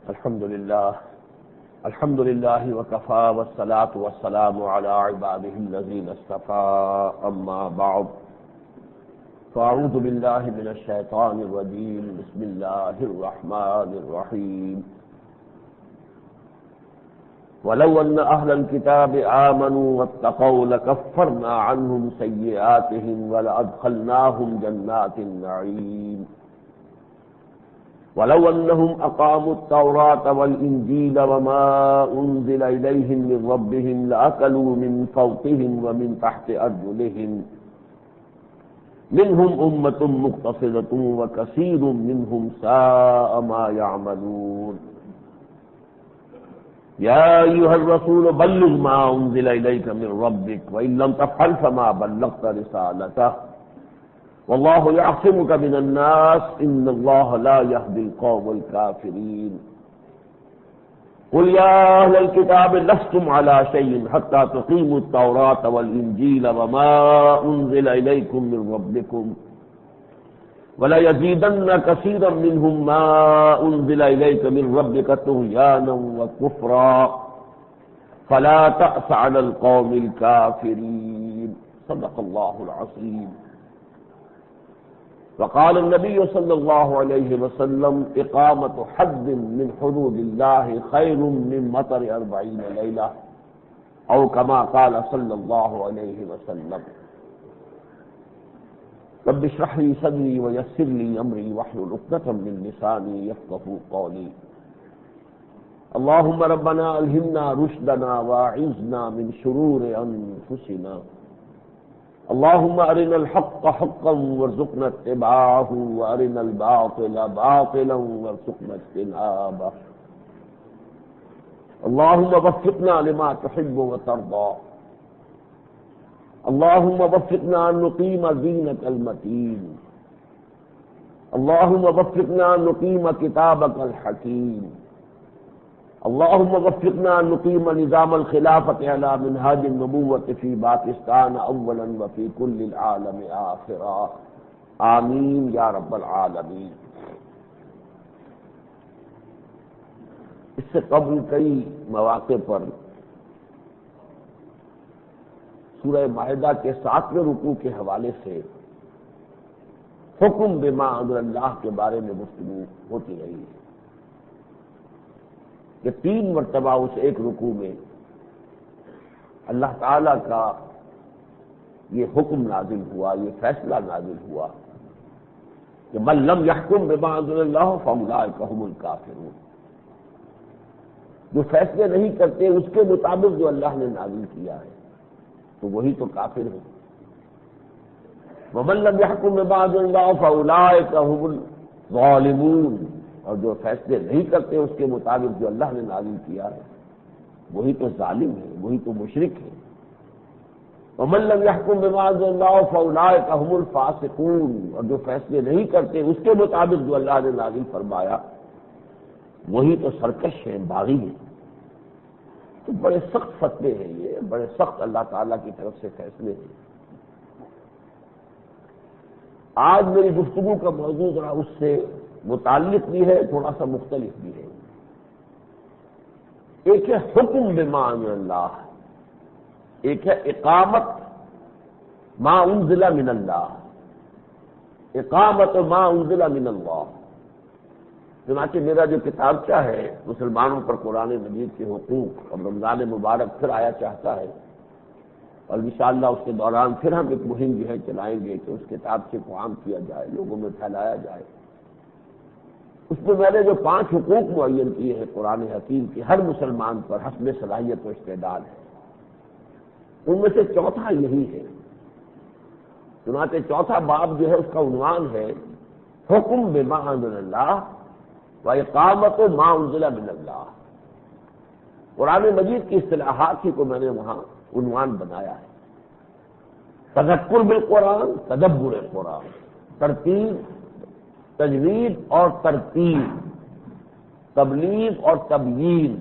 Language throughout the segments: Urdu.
الحمد للہ وکفى والصلاة والسلام على عباده الذین اصطفى اما بعد فاعوذ باللہ من الشیطان الرجیم بسم اللہ الرحمن الرحیم ولو ان اہل الكتاب آمنوا واتقوا لکفرنا عنهم سیئاتهم ولأدخلناهم جنات النعیم ولو أنهم أقاموا التوراة والإنجيل وما أنزل إليهم من ربهم لأكلوا من فوقهم ومن تحت أرجلهم منهم أمة مقتصدة وكثير منهم ساء ما يعملون يا أيها الرسول بلغ ما أنزل إليك من ربك وإن لم تفعل فما بلغت رسالته والله يعصمك من الناس ان الله لا يهدي القوم الكافرين قل يا اهل الكتاب لستم على شيء حتى تقيموا التوراة والانجيل وما انزل اليكم من ربكم ولا يزيدن كثيرا منهم ما انزل اليك من ربك طغيانا وكفرا فلا تأس على القوم الكافرين صدق الله العظيم وقال النبی صلی اللہ علیہ وسلم اقامت حد من حدود اللہ خیر من مطر 40 لیلہ او کما قال صلی اللہ علیہ وسلم رب اشرح لی صدری ویسر لی امری واحلل عقدۃ من لسانی یفقهوا قولی اللهم ربنا الہمنا رشدنا واعذنا من شرور انفسنا اللهم ارنا الحق حقا وارزقنا اتباعه وارنا الباطل باطلا وارزقنا اجتنابه اللهم وفقنا لما تحب وترضى اللهم وفقنا ان نقيم دينك المتين اللهم وفقنا ان نقيم كتابك الحكيم اللهم وفقنا ان نقيم نظام الخلافة على منهاج النبوة في باکستان اولا وفي كل العالم آخرا آمین یا رب العالمین۔ اس سے قبل کئی مواقع پر سورہ مائدہ کے 7ویں رکوع کے حوالے سے حکم بما انزل اللہ کے بارے میں گفتگو ہوتی رہی ہے کہ 3 مرتبہ اس ایک رکوع میں اللہ تعالی کا یہ حکم نازل ہوا، یہ فیصلہ نازل ہوا کہ من لم يحكم بما انزل اللہ فاولئک هم الکافرون، جو فیصلے نہیں کرتے اس کے مطابق جو اللہ نے نازل کیا ہے تو وہی تو کافر ہے۔ ومن لم يحكم بما انزل اللہ فاولئک هم الظالمون، اور جو فیصلے نہیں کرتے اس کے مطابق جو اللہ نے نازل کیا ہے وہی تو ظالم ہے، وہی تو مشرک ہے۔ ومن لم يحكم بما انزل اللہ فاولئک هم الفاسقون، اور جو فیصلے نہیں کرتے اس کے مطابق جو اللہ نے نازل فرمایا وہی تو سرکش ہیں، باغی ہیں۔ تو بڑے سخت فتوے ہیں، یہ بڑے سخت اللہ تعالیٰ کی طرف سے فیصلے ہیں۔ آج میری گفتگو کا موضوع ذرا اس سے متعلق بھی ہے، تھوڑا سا مختلف بھی ہے۔ ایک ہے حکم بما انزل اللہ، ایک ہے اقامت ما انزل من اللہ، اقامت ما انزل من اللہ۔ چنانچہ میرا جو کتابچہ ہے مسلمانوں پر قرآن مجید کے حقوق اور رمضان مبارک پھر آیا چاہتا ہے، اور انشاءاللہ اس کے دوران پھر ہم ایک مہم جو ہے چلائیں گے کہ اس کتابچے کو عام کیا جائے، لوگوں میں پھیلایا جائے۔ اس میں میں نے جو 5 حقوق معین کیے ہیں قرآن حکیم کی ہر مسلمان پر حسب صلاحیت و استعداد ہے، ان میں سے چوتھا یہی ہے۔ چنانچہ چوتھا باب جو ہے اس کا عنوان ہے حکم بما انزل اللہ و اقامت ما انزل من اللہ۔ قرآن مجید کی اصطلاحات ہی کو میں نے وہاں عنوان بنایا ہے۔ تذکر بالقرآن، تدبر قرآن، ترتیب، تجوید اور ترتیب، تبلیغ اور تبیین،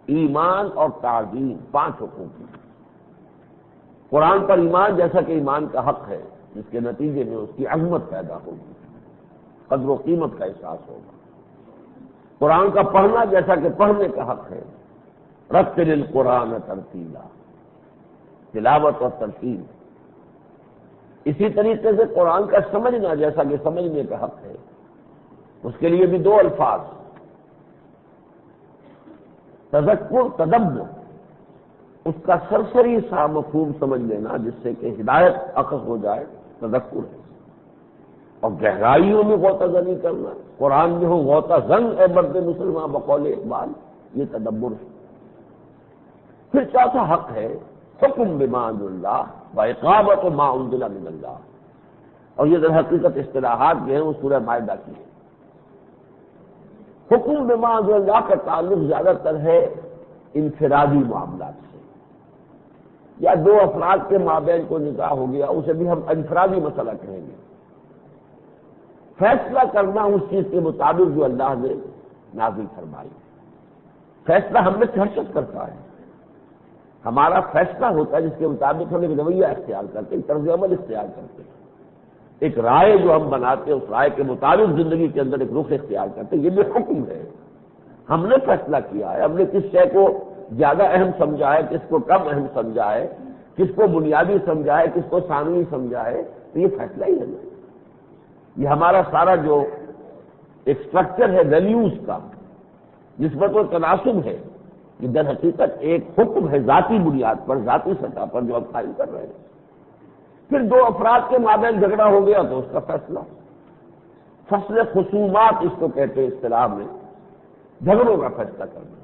ایمان اور تعظیم، 5 حقوق۔ قرآن پر ایمان جیسا کہ ایمان کا حق ہے، جس کے نتیجے میں اس کی عظمت پیدا ہوگی، قدر و قیمت کا احساس ہوگا۔ قرآن کا پڑھنا جیسا کہ پڑھنے کا حق ہے، رتل القرآن ترتیلا، تلاوت اور ترتیل، اسی طریقے سے قرآن کا سمجھنا جیسا کہ سمجھنے کا حق ہے، اس کے لیے بھی دو الفاظ، تذکر، تدبر، اس کا سرسری سا مفہوم سمجھ لینا جس سے کہ ہدایت اخذ ہو جائے، تذکر ہے، اور گہرائیوں میں غوطہ زنی کرنا، قرآن میں ہو غوطہ زن اے مرد مسلمان بقول اقبال، یہ تدبر ہے۔ پھر چوتھا حق ہے حکم بما انزل اللہ و اقامت ما انزل من اللہ، اور یہ در حقیقت اصطلاحات جو ہیں وہ سورہ مائدہ کی ہے۔ حکم بما انزل اللہ کا تعلق زیادہ تر ہے انفرادی معاملات سے، یا دو افراد کے مابین کو نکاح ہو گیا، اسے بھی ہم انفرادی مسئلہ کہیں گے۔ فیصلہ کرنا اس چیز کے مطابق جو اللہ نے نازل فرمائی، فیصلہ ہم میں ہر شخص کرتا ہے، ہمارا فیصلہ ہوتا ہے جس کے مطابق ہم ایک رویہ اختیار کرتے ہیں، طرز عمل اختیار کرتے ہیں، ایک رائے جو ہم بناتے ہیں اس رائے کے مطابق زندگی کے اندر ایک رخ اختیار کرتے ہیں، یہ بھی حکم ہے۔ ہم نے فیصلہ کیا ہے، ہم نے کس شے کو زیادہ اہم سمجھا ہے، کس کو کم اہم سمجھا ہے، کس کو بنیادی سمجھا ہے، کس کو ثانوی سمجھا ہے، تو یہ فیصلہ ہی ہے نا۔ یہ ہمارا سارا جو ایک اسٹرکچر ہے ویلیوز کا، نسبت و تناسب ہے، یہ در حقیقت ایک حکم ہے ذاتی بنیاد پر، ذاتی سطح پر جو ہم قائم کر رہے ہیں۔ پھر دو افراد کے مابین جھگڑا ہو گیا تو اس کا فیصلہ، فصل خصومات اس کو کہتے ہیں اصطلاح میں، جھگڑوں کا فیصلہ کرنا۔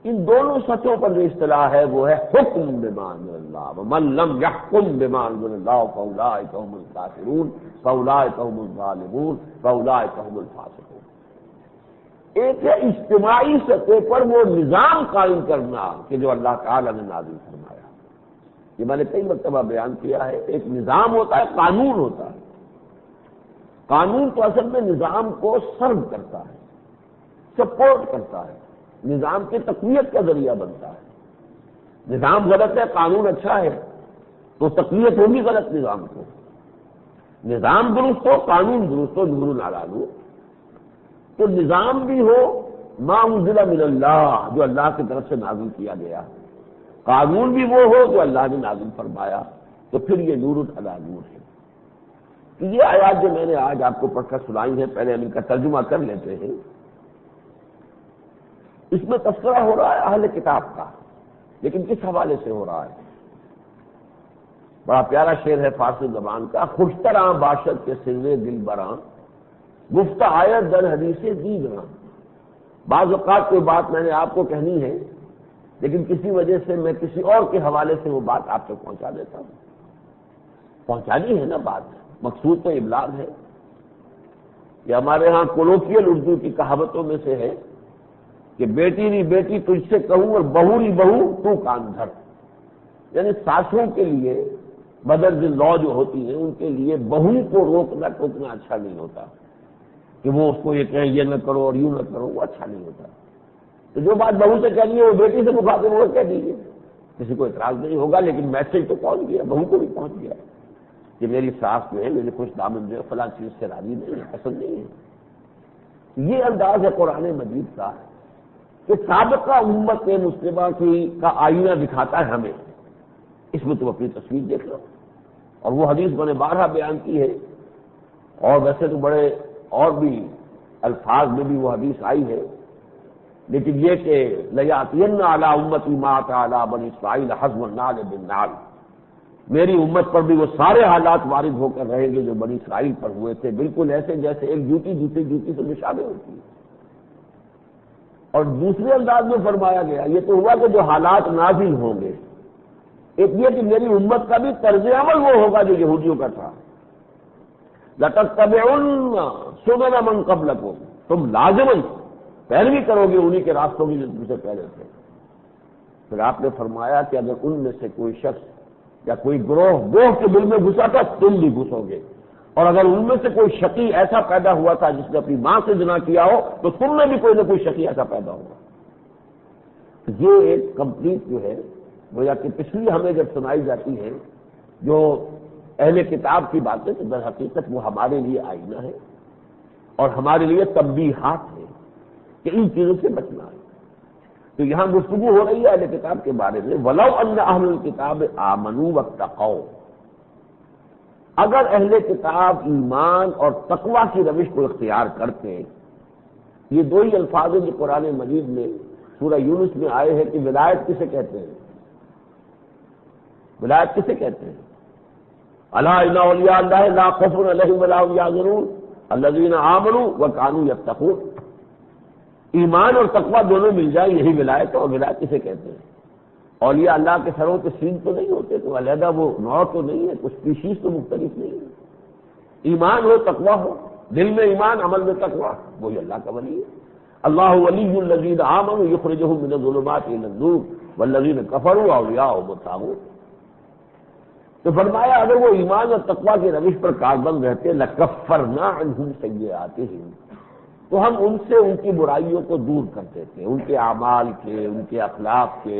ان دونوں سطحوں پر جو اصطلاح ہے وہ ہے حکم بما انزل اللہ، ومن لم يحکم بما انزل اللہ فاولئک هم الکافرون فاولئک هم الظالمون فاولئک هم الفاسقون۔ ایک ہے اجتماعی سطح پر وہ نظام قائم کرنا کہ جو اللہ تعالی نے نازل فرمایا، یہ میں نے کئی مرتبہ بیان کیا ہے۔ ایک نظام ہوتا ہے، قانون ہوتا ہے، قانون تو اصل میں نظام کو سرو کرتا ہے، سپورٹ کرتا ہے، نظام کی تقویت کا ذریعہ بنتا ہے۔ نظام غلط ہے، قانون اچھا ہے تو تقویت ہوگی غلط نظام کو۔ نظام درست ہو، قانون درست ہو، نور علی نور، تو نظام بھی ہو ما انزل من اللہ، جو اللہ کی طرف سے نازل کیا گیا، قانون بھی وہ ہو جو اللہ نے نازل فرمایا، تو پھر یہ نور علی نور ہے۔ یہ آیات جو میں نے آج آپ کو پڑھ کر سنائی ہے، پہلے ہم ان کا ترجمہ کر لیتے ہیں۔ اس میں تذکرہ ہو رہا ہے اہل کتاب کا، لیکن کس حوالے سے ہو رہا ہے؟ بڑا پیارا شعر ہے فارسی زبان کا، خوشتراں باشد کے سرے دل براں، گفت آیت در حدیث دیگراں۔ بعض اوقات کوئی بات میں نے آپ کو کہنی ہے، لیکن کسی وجہ سے میں کسی اور کے حوالے سے وہ بات آپ تک پہنچا دیتا ہوں۔ پہنچانی ہے نا بات، مقصود تو ابلاغ ہے۔ یہ ہمارے ہاں کولوکیل اردو کی کہاوتوں میں سے ہے کہ بیٹی نی بیٹی تجھ سے کہوں اور بہو نی بہو تو کان دھر، یعنی ساسوں کے لیے مدرز لا جو ہوتی ہیں ان کے لیے بہو کو روکنا ٹوکنا اچھا نہیں ہوتا، کہ وہ اس کو یہ کہیں یہ نہ کرو اور یوں نہ کرو، وہ اچھا نہیں ہوتا۔ تو جو بات بہو سے کہنی ہے وہ بیٹی سے مخاطب ہو کہہ دیجیے، کسی کو اعتراض نہیں ہوگا، لیکن میسج تو پہنچ گیا، بہو کو بھی پہنچ گیا کہ میری ساس جو ہے میرے خوش دامن جو ہے فلاں چیز سے راضی نہیں ہے، پسند نہیں ہے۔ یہ انداز ہے قرآن مجید کا کہ سابقہ امت مسلمہ کا آئینہ دکھاتا ہے ہمیں، اس میں تم اپنی تصویر دیکھ لو۔ اور وہ حدیث میں نے بارہا بیان کی ہے، اور ویسے تو بڑے اور بھی الفاظ میں بھی وہ حدیث آئی ہے، لیکن یہ کہ لیاتین علی امتی ما اتى علی بنی اسرائیل حزم النعل بالنعل، میری امت پر بھی وہ سارے حالات وارد ہو کر رہیں گے جو بنی اسرائیل پر ہوئے تھے، بالکل ایسے جیسے ایک جوتی دوسری جوتی سے مشابہ ہوتی ہے۔ اور دوسرے انداز میں فرمایا گیا یہ تو ہوا کہ جو حالات نازل ہوں گے، ایک یہ کہ میری امت کا بھی طرز عمل وہ ہوگا جو یہودیوں کا تھا، لَتَتَّبِعُنَّ سُنَنَ مَن قَبْلَكُمْ، تم لازماً پیروی کرو گے انہی کے راستوں کی جو تم سے پہلے تھے۔ پھر آپ نے فرمایا کہ اگر ان میں سے کوئی شخص یا کوئی گروہ کے دل میں گھسا تھا تم بھی گھسو گے، اور اگر ان میں سے کوئی شقی ایسا پیدا ہوا تھا جس نے اپنی ماں سے زنا کیا ہو تو تم میں بھی کوئی نہ کوئی شقی ایسا پیدا ہوگا۔ یہ ایک کمپلیٹ جو ہے گویا کہ پچھلی ہمیں جب سنائی جاتی ہے جو اہل کتاب کی باتیں، تو در حقیقت وہ ہمارے لیے آئینہ ہے اور ہمارے لیے تنبیہات ہے کہ ان چیزوں سے بچنا ہے۔ تو یہاں گفتگو ہو رہی ہے اہل کتاب کے بارے میں، وَلَوْ أَنَّ أَهْلَ الْكِتَابِ آمَنُوا وَاتَّقَوْا، اگر اہل کتاب ایمان اور تقوی کی روش کو اختیار کرتے، یہ دو ہی الفاظ ہیں جو قرآن مجید میں سورہ یونس میں آئے ہیں کہ ولایت کسے کہتے ہیں؟ ولایت کسے کہتے ہیں؟ الا ان اولیاء اللہ لا خوف علیہم ولا هم یحزنون الذین آمنوا وکانوا یتقون، ایمان اور تقوی دونوں مل جائے یہی ولایت ہے۔ اور ولایت کسے کہتے ہیں؟ اولیاء اللہ کے سروں کے سین تو نہیں ہوتے، تو علیحدہ وہ نوع تو نہیں ہے، کچھ اسپیشیز تو مختلف نہیں ہے۔ ایمان ہو تقوی ہو، دل میں ایمان عمل میں تقوی، وہی اللہ کا ولی ہے۔ اللہ ولی الذین آمنوا یخرجهم من الظلمات الی النور والذین کفروا اولیاءهم الطاغوت۔ تو فرمایا اگر وہ ایمان اور تقوی کی روش پر کاربند رہتے لکفرنا عنہم سیئاتہم، تو ہم ان سے ان کی برائیوں کو دور کرتے تھے، ان کے اعمال کے، ان کے اخلاق کے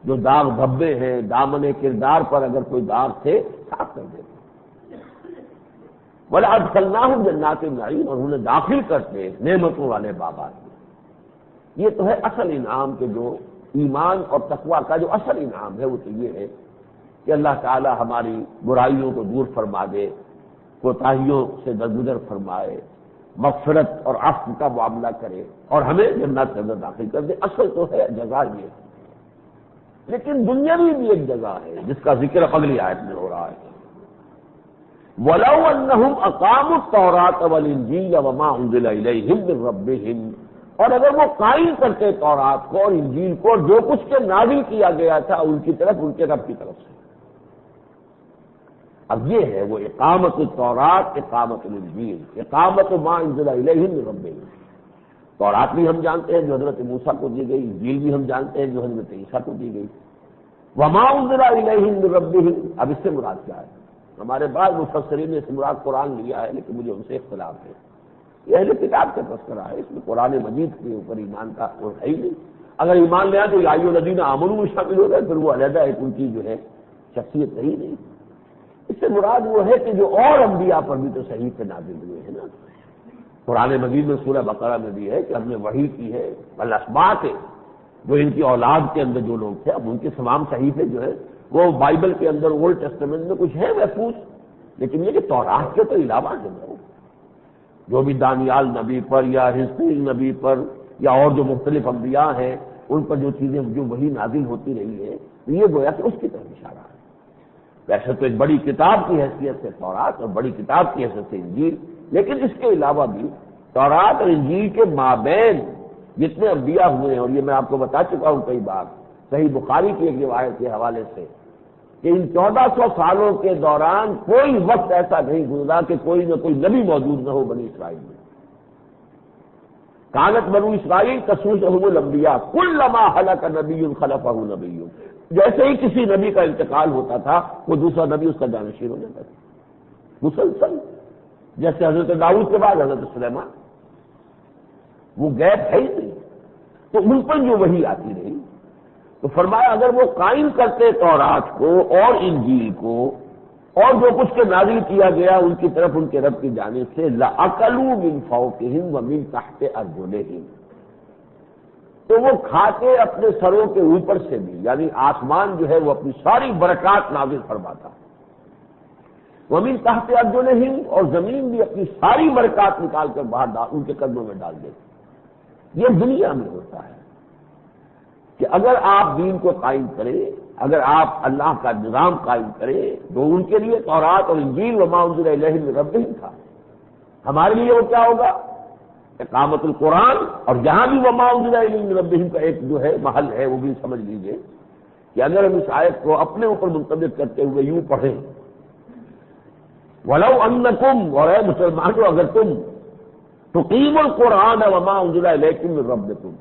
جو داغ دھبے ہیں، دامن کردار پر اگر کوئی داغ تھے صاف کر دیتے، وَلَأَدْخَلْنَاهُمْ جَنَّاتِ النَّعِيمِ، اور انہیں داخل کرتے نعمتوں والے باغات میں۔ یہ تو ہے اصل انعام کے جو ایمان اور تقوی کا جو اصل انعام ہے وہ تو یہ ہے کہ اللہ تعالی ہماری برائیوں کو دور فرما دے، کوتاہیوں سے درگزر فرمائے، مغفرت اور عفو کا معاملہ کرے اور ہمیں جنت کے اندر داخل کر دے۔ اصل تو ہے جزا یہ ہے، لیکن دنیاوی بھی ایک جزا ہے جس کا ذکر اگلی آیت میں ہو رہا ہے۔ وَلَوْ أَنَّهُمْ أَقَامُوا التَّوْرَاةَ وَالْإِنْجِيلَ وَمَا أُنزِلَ إِلَيْهِمْ مِنْ رَبِّهِمْ، اور اگر وہ قائم کرتے تورات کو اور انجیل کو، جو کچھ کے نازل کیا گیا تھا ان کی طرف، ان کے رب کی طرف سے۔ اب یہ ہے وہ اقامت التورات، اقامت الانجیل، اقامت ما انزل الیہم من ربہم۔ تورات بھی ہم جانتے ہیں جو حضرت موسیٰ کو دی گئی، انجیل بھی ہم جانتے ہیں جو حضرت عیسیٰ کو دی گئی۔ وما انزل الیہم من ربہم، اب اس سے مراد کیا ہے؟ ہمارے بعض مفسرین نے اس سے مراد قرآن لیا ہے، لیکن مجھے ان سے اختلاف ہے۔ یہ اہل کتاب کا تذکرہ ہے، اس میں قرآن مجید کے اوپر ایمان کا کوئی ہے ہی نہیں۔ اگر ایمان لے آئے تو یا ایھا الذین آمنوا میں شامل ہو گئے، پھر وہ علیحدہ ایک ان کی جو ہے شخصیت نہیں نہیں۔ اس سے مراد وہ ہے کہ جو اور انبیاء پر بھی تو صحیفے نازل ہوئے ہیں نا۔ قرآن مجید میں سورہ بقرہ میں بھی ہے کہ ہم نے وحی کی ہے الاسباط، جو ان کی اولاد کے اندر جو لوگ تھے، اب ان کے تمام صحیفے جو ہے وہ بائبل کے اندر اولڈ ٹیسٹمنٹ میں کچھ ہے محفوظ، لیکن یہ کہ تورات کے تو علاوہ ہے جو بھی دانیال نبی پر یا حزقیل نبی پر یا اور جو مختلف انبیاء ہیں ان پر جو چیزیں جو وہی نازل ہوتی رہی ہے، یہ گویا کہ اس کی طرف اشارہ ہے۔ ویسے تو ایک بڑی کتاب کی حیثیت سے تورات اور بڑی کتاب کی حیثیت سے انجیل، لیکن اس کے علاوہ بھی تورات اور انجیل کے مابین جتنے انبیاء ہوئے ہیں، اور یہ میں آپ کو بتا چکا ہوں کئی بار صحیح بخاری کی ایک روایت کے حوالے سے، کہ ان 1400 سالوں کے دوران کوئی وقت ایسا نہیں گزرا کہ کوئی نہ کوئی نبی موجود نہ ہو بنی اسرائیل میں۔ کانت بنو اسرائیل تسوسهم الانبیاء کلما ہلک نبی خلفہ نبی، جیسے ہی کسی نبی کا انتقال ہوتا تھا وہ دوسرا نبی اس کا جانشین ہو جاتا تھا مسلسل، جیسے حضرت داؤد کے بعد حضرت سلیمان، وہ گیپ ہے ہی نہیں۔ تو ان پر جو وحی آتی رہی، تو فرمایا اگر وہ قائم کرتے تورات کو اور انجیل کو اور جو کچھ کے نازل کیا گیا ان کی طرف ان کے رب کی جانب سے، لَأَكَلُوا مِنْ فَوْقِهِمْ وَمِنْ تَحْتِ أَرْجُلِهِمْ، تو وہ کھاتے اپنے سروں کے اوپر سے بھی، یعنی آسمان جو ہے وہ اپنی ساری برکات نازل فرماتا، وَمِنْ تَحْتِ أَرْجُلِهِمْ، اور زمین بھی اپنی ساری برکات نکال کر باہر ان کے قدموں میں ڈال دیتی۔ یہ دنیا میں ہوتا ہے کہ اگر آپ دین کو قائم کریں، اگر آپ اللہ کا نظام قائم کریں، جو ان کے لیے تورات اور انجیل وما انزل الیہم من ربہم تھا، ہمارے لیے وہ کیا ہوگا؟ اقامت القرآن، اور جہاں بھی وما انزل الیہم من ربہم کا ایک جو ہے محل ہے وہ بھی سمجھ لیجئے کہ اگر ہم اس آیت کو اپنے اوپر منطبق کرتے ہوئے یوں پڑھیں، وَلَوْ أَنَّكُمْ، اور اے مسلمانوں اگر تم تقیموا القرآن وما انزل الیکم من ربکم،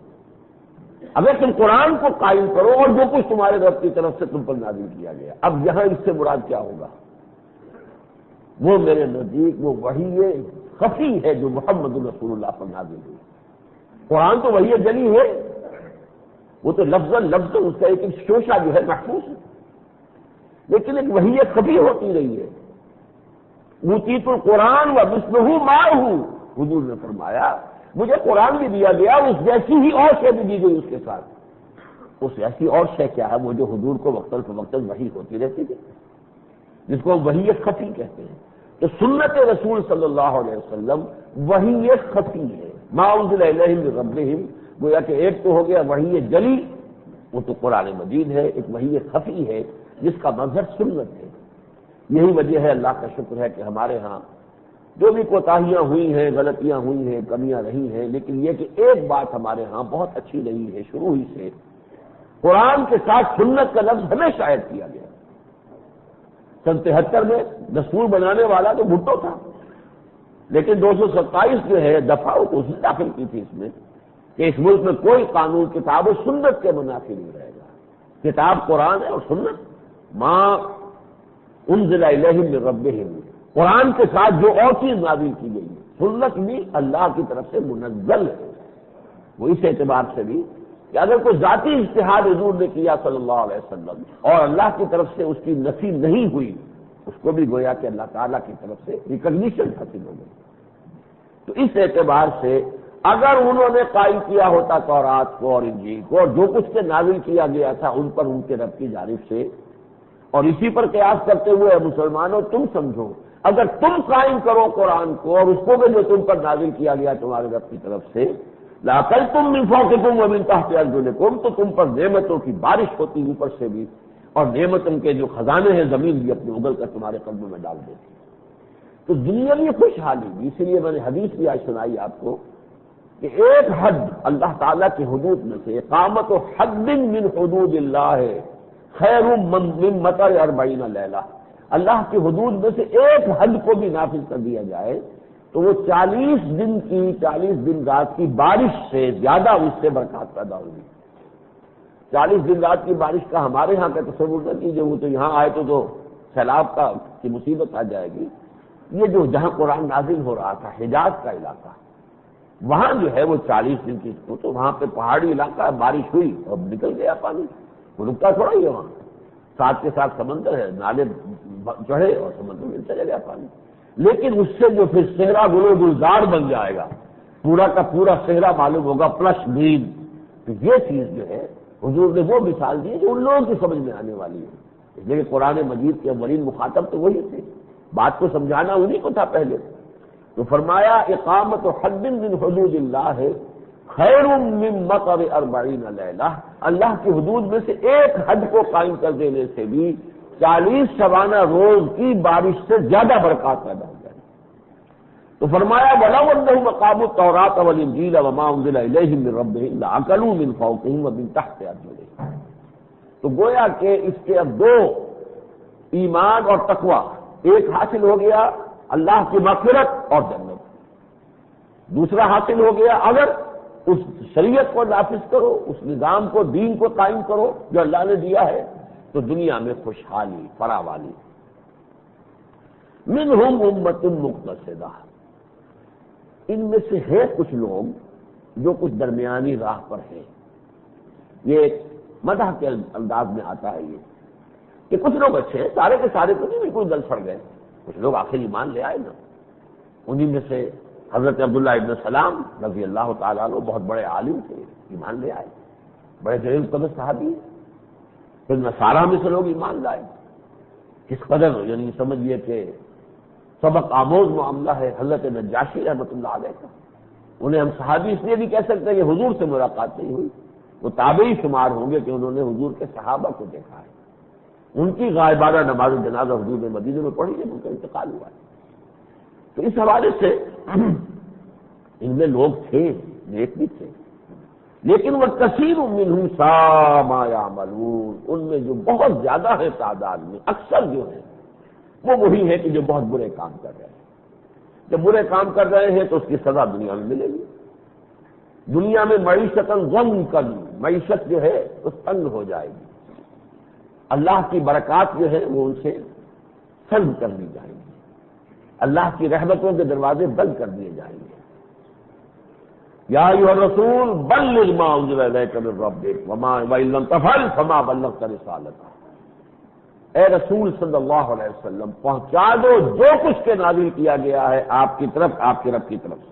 اگر تم قرآن کو قائم کرو اور جو کچھ تمہارے رب کی طرف سے تم پر نازل کیا گیا، اب یہاں اس سے مراد کیا ہوگا؟ وہ میرے نزدیک وہ وحی خفی ہے جو محمد رسول اللہ پر نازل ہوئی۔ قرآن تو وحی جلی ہے، وہ تو لفظ اس کا ایک شوشہ جو ہے محفوظ ہے، لیکن ایک وحی خفی ہوتی رہی ہے۔ اوتیت القرآن ومثلہ معہ، حضور نے فرمایا مجھے قرآن بھی دیا گیا، اس جیسی ہی اور شے بھی دی گئی اس کے ساتھ۔ اس ایسی اور شے کیا ہے؟ وہ جو حضور کو وقتاً فوقتاً وحی ہوتی رہتی تھی، جس کو وحی خفی کہتے ہیں۔ تو سنت رسول صلی اللہ علیہ وسلم وحی خفی ہے، ما انزل الیہم من ربہم، گویا کہ ایک تو ہو گیا وحی جلی، وہ تو قرآن مجید ہے، ایک وحی خفی ہے جس کا مظہر سنت ہے۔ یہی وجہ ہے، اللہ کا شکر ہے کہ ہمارے ہاں جو بھی کوتاہیاں ہوئی ہیں، غلطیاں ہوئی ہیں، کمیاں رہی ہیں، لیکن یہ کہ ایک بات ہمارے ہاں بہت اچھی رہی ہے شروع ہی سے، قرآن کے ساتھ سنت کا لفظ ہمیشہ ایڈ کیا گیا۔ سن 73 میں دستور بنانے والا تو بھٹو تھا، لیکن 227 جو ہے دفعہ اس نے داخل کی تھی اس میں کہ اس ملک میں کوئی قانون کتاب و سنت کے منافی نہیں رہے گا۔ کتاب قرآن ہے اور سنت ما انزل الیہم من ربہم، قرآن کے ساتھ جو اور چیز نازل کی گئی ہے، سنت بھی اللہ کی طرف سے منزل ہے۔ وہ اس اعتبار سے بھی کہ اگر کوئی ذاتی اجتہاد حضور نے کیا صلی اللہ علیہ وسلم اور اللہ کی طرف سے اس کی نفی نہیں ہوئی، اس کو بھی گویا کہ اللہ تعالیٰ کی طرف سے ریکگنیشن حاصل ہو گئی۔ تو اس اعتبار سے اگر انہوں نے قائم کیا ہوتا تورات کو اور انجیل کو اور جو کچھ کے نازل کیا گیا تھا ان پر ان کے رب کی جانب سے، اور اسی پر قیاس کرتے ہوئے مسلمانوں تم سمجھو، اگر تم قائم کرو قرآن کو اور اس کو بھی جو تم پر نازل کیا گیا تمہارے رب کی طرف سے، لَأَكَلْتُم مِّن فَوْقِكُمْ وَمِن تَحْتِ أَرْجُلِكُمْ، تو تم پر نعمتوں کی بارش ہوتی اوپر سے بھی، اور نعمتوں کے جو خزانے ہیں زمین بھی اپنے اگل کر تمہارے قدموں میں ڈال دیتی۔ تو دنیاوی خوشحالی بھی، اسی لیے میں نے حدیث بھی آج سنائی آپ کو کہ ایک حد اللہ تعالیٰ کی حدود میں سے، اقامت حد من حدود اللہ خیر من مطر 40 لیلہ، اللہ کی حدود میں سے ایک حد کو بھی نافذ کر دیا جائے تو وہ 40 دن رات کی بارش سے زیادہ اس سے برکات پیدا ہوگی۔ 40 دن رات کی بارش کا ہمارے ہاں کا تصور نہ کیجیے، وہ تو یہاں آئے تو سیلاب کی مصیبت آ جائے گی۔ یہ جو جہاں قرآن نازل ہو رہا تھا حجاز کا علاقہ، وہاں جو ہے وہ 40 دن کی تو وہاں پہ پہاڑی علاقہ، بارش ہوئی اور نکل گیا پانی، وہ رکتا تھوڑا ہی ہے، وہاں ساتھ کے ساتھ سمندر ہے، نالے چڑھے اور سمندر میں چلے گیا پانی، لیکن اس سے جو پھر صحرا گل و گلزار بن جائے گا، پورا کا پورا صحرا معلوم ہوگا پلس گرین۔ تو یہ چیز جو ہے حضور نے وہ مثال دی جو ان لوگوں کی سمجھ میں آنے والی ہے، اس لیے کہ قرآن مجید کے اولین مخاطب تو وہی تھے، بات کو سمجھانا انہی کو تھا پہلے۔ تو فرمایا اقامت حد من حدود اللہ خیر من مطر 40 لیلہ، اللہ کی حدود میں سے ایک حد کو قائم کر دینے سے بھی 40 شبانہ روز کی بارش سے زیادہ برکات پیدا ہو جائے۔ تو فرمایا وَلَوْ أَنَّهُمْ أَقَامُوا التَّوْرَاةَ وَالْإِنجِيلَ وَمَا أُنزِلَ إِلَيْهِم مِّن رَّبِّهِمْ لَأَكَلُوا مِن فَوْقِهِمْ وَمِن تَحْتِ أَرْجُلِهِمْ۔ تو گویا کہ اس کے اب دو ایمان اور تقوی ایک حاصل ہو گیا، اللہ کی مغفرت اور جنت، دوسرا حاصل ہو گیا اگر اس شریعت کو نافذ کرو، اس نظام کو، دین کو قائم کرو جو اللہ نے دیا ہے، تو دنیا میں خوشحالی فراوانی۔ منہم امۃ مقتصدہ، ان میں سے ہے کچھ لوگ جو کچھ درمیانی راہ پر ہیں۔ یہ ایک مدح کے انداز میں آتا ہے یہ کہ کچھ لوگ اچھے ہیں، سارے کے سارے تو نہیں بالکل گل پھڑ گئے، کچھ لوگ آخر ایمان لے آئے نا۔ انہی میں سے حضرت عبداللہ ابن سلام رضی اللہ تعالیٰ عنہ بہت بڑے عالم تھے، ایمان لے آئے، بڑے جلیل قدر صحابی ہیں۔ پھر نصارہ میں سے لوگ ایمان لائے، کس قدر یعنی سمجھیے کہ سبق آموز معاملہ ہے حضرت نجاشی رحمۃ اللہ علیہ کا۔ انہیں ہم صحابی اس لیے نہیں کہہ سکتے کہ حضور سے ملاقات نہیں ہوئی، وہ تابعی شمار ہوں گے کہ انہوں نے حضور کے صحابہ کو دیکھا ہے، ان کی غائبانہ نماز جنازہ حضور نے مدینے میں پڑھی جب ان کا انتقال ہوا ہے۔ تو اس حوالے سے ان میں لوگ تھے، نیک بھی تھے، لیکن وہ کثیر منہم ساء ما یعملون، ان میں جو بہت زیادہ ہے تعداد میں، اکثر جو ہے وہ وہی ہے کہ جو بہت برے کام کر رہے ہیں۔ جب برے کام کر رہے ہیں تو اس کی سزا دنیا میں ملے گی۔ دنیا میں معیشت ضنکا، معیشت جو ہے وہ تنگ ہو جائے گی، اللہ کی برکات جو ہے وہ ان سے سلب کر دی جائیں گی، اللہ کی رحمتوں کے دروازے بند کر دیے جائیں گے۔ یا ایھا الرسول بلغ ما انزل الیک من ربک وان لم تفعل فما بلغت رسالتہ، اے رسول صلی اللہ علیہ وسلم پہنچا دو جو کچھ کے نازل کیا گیا ہے آپ کی طرف، آپ کے رب کی طرف سے،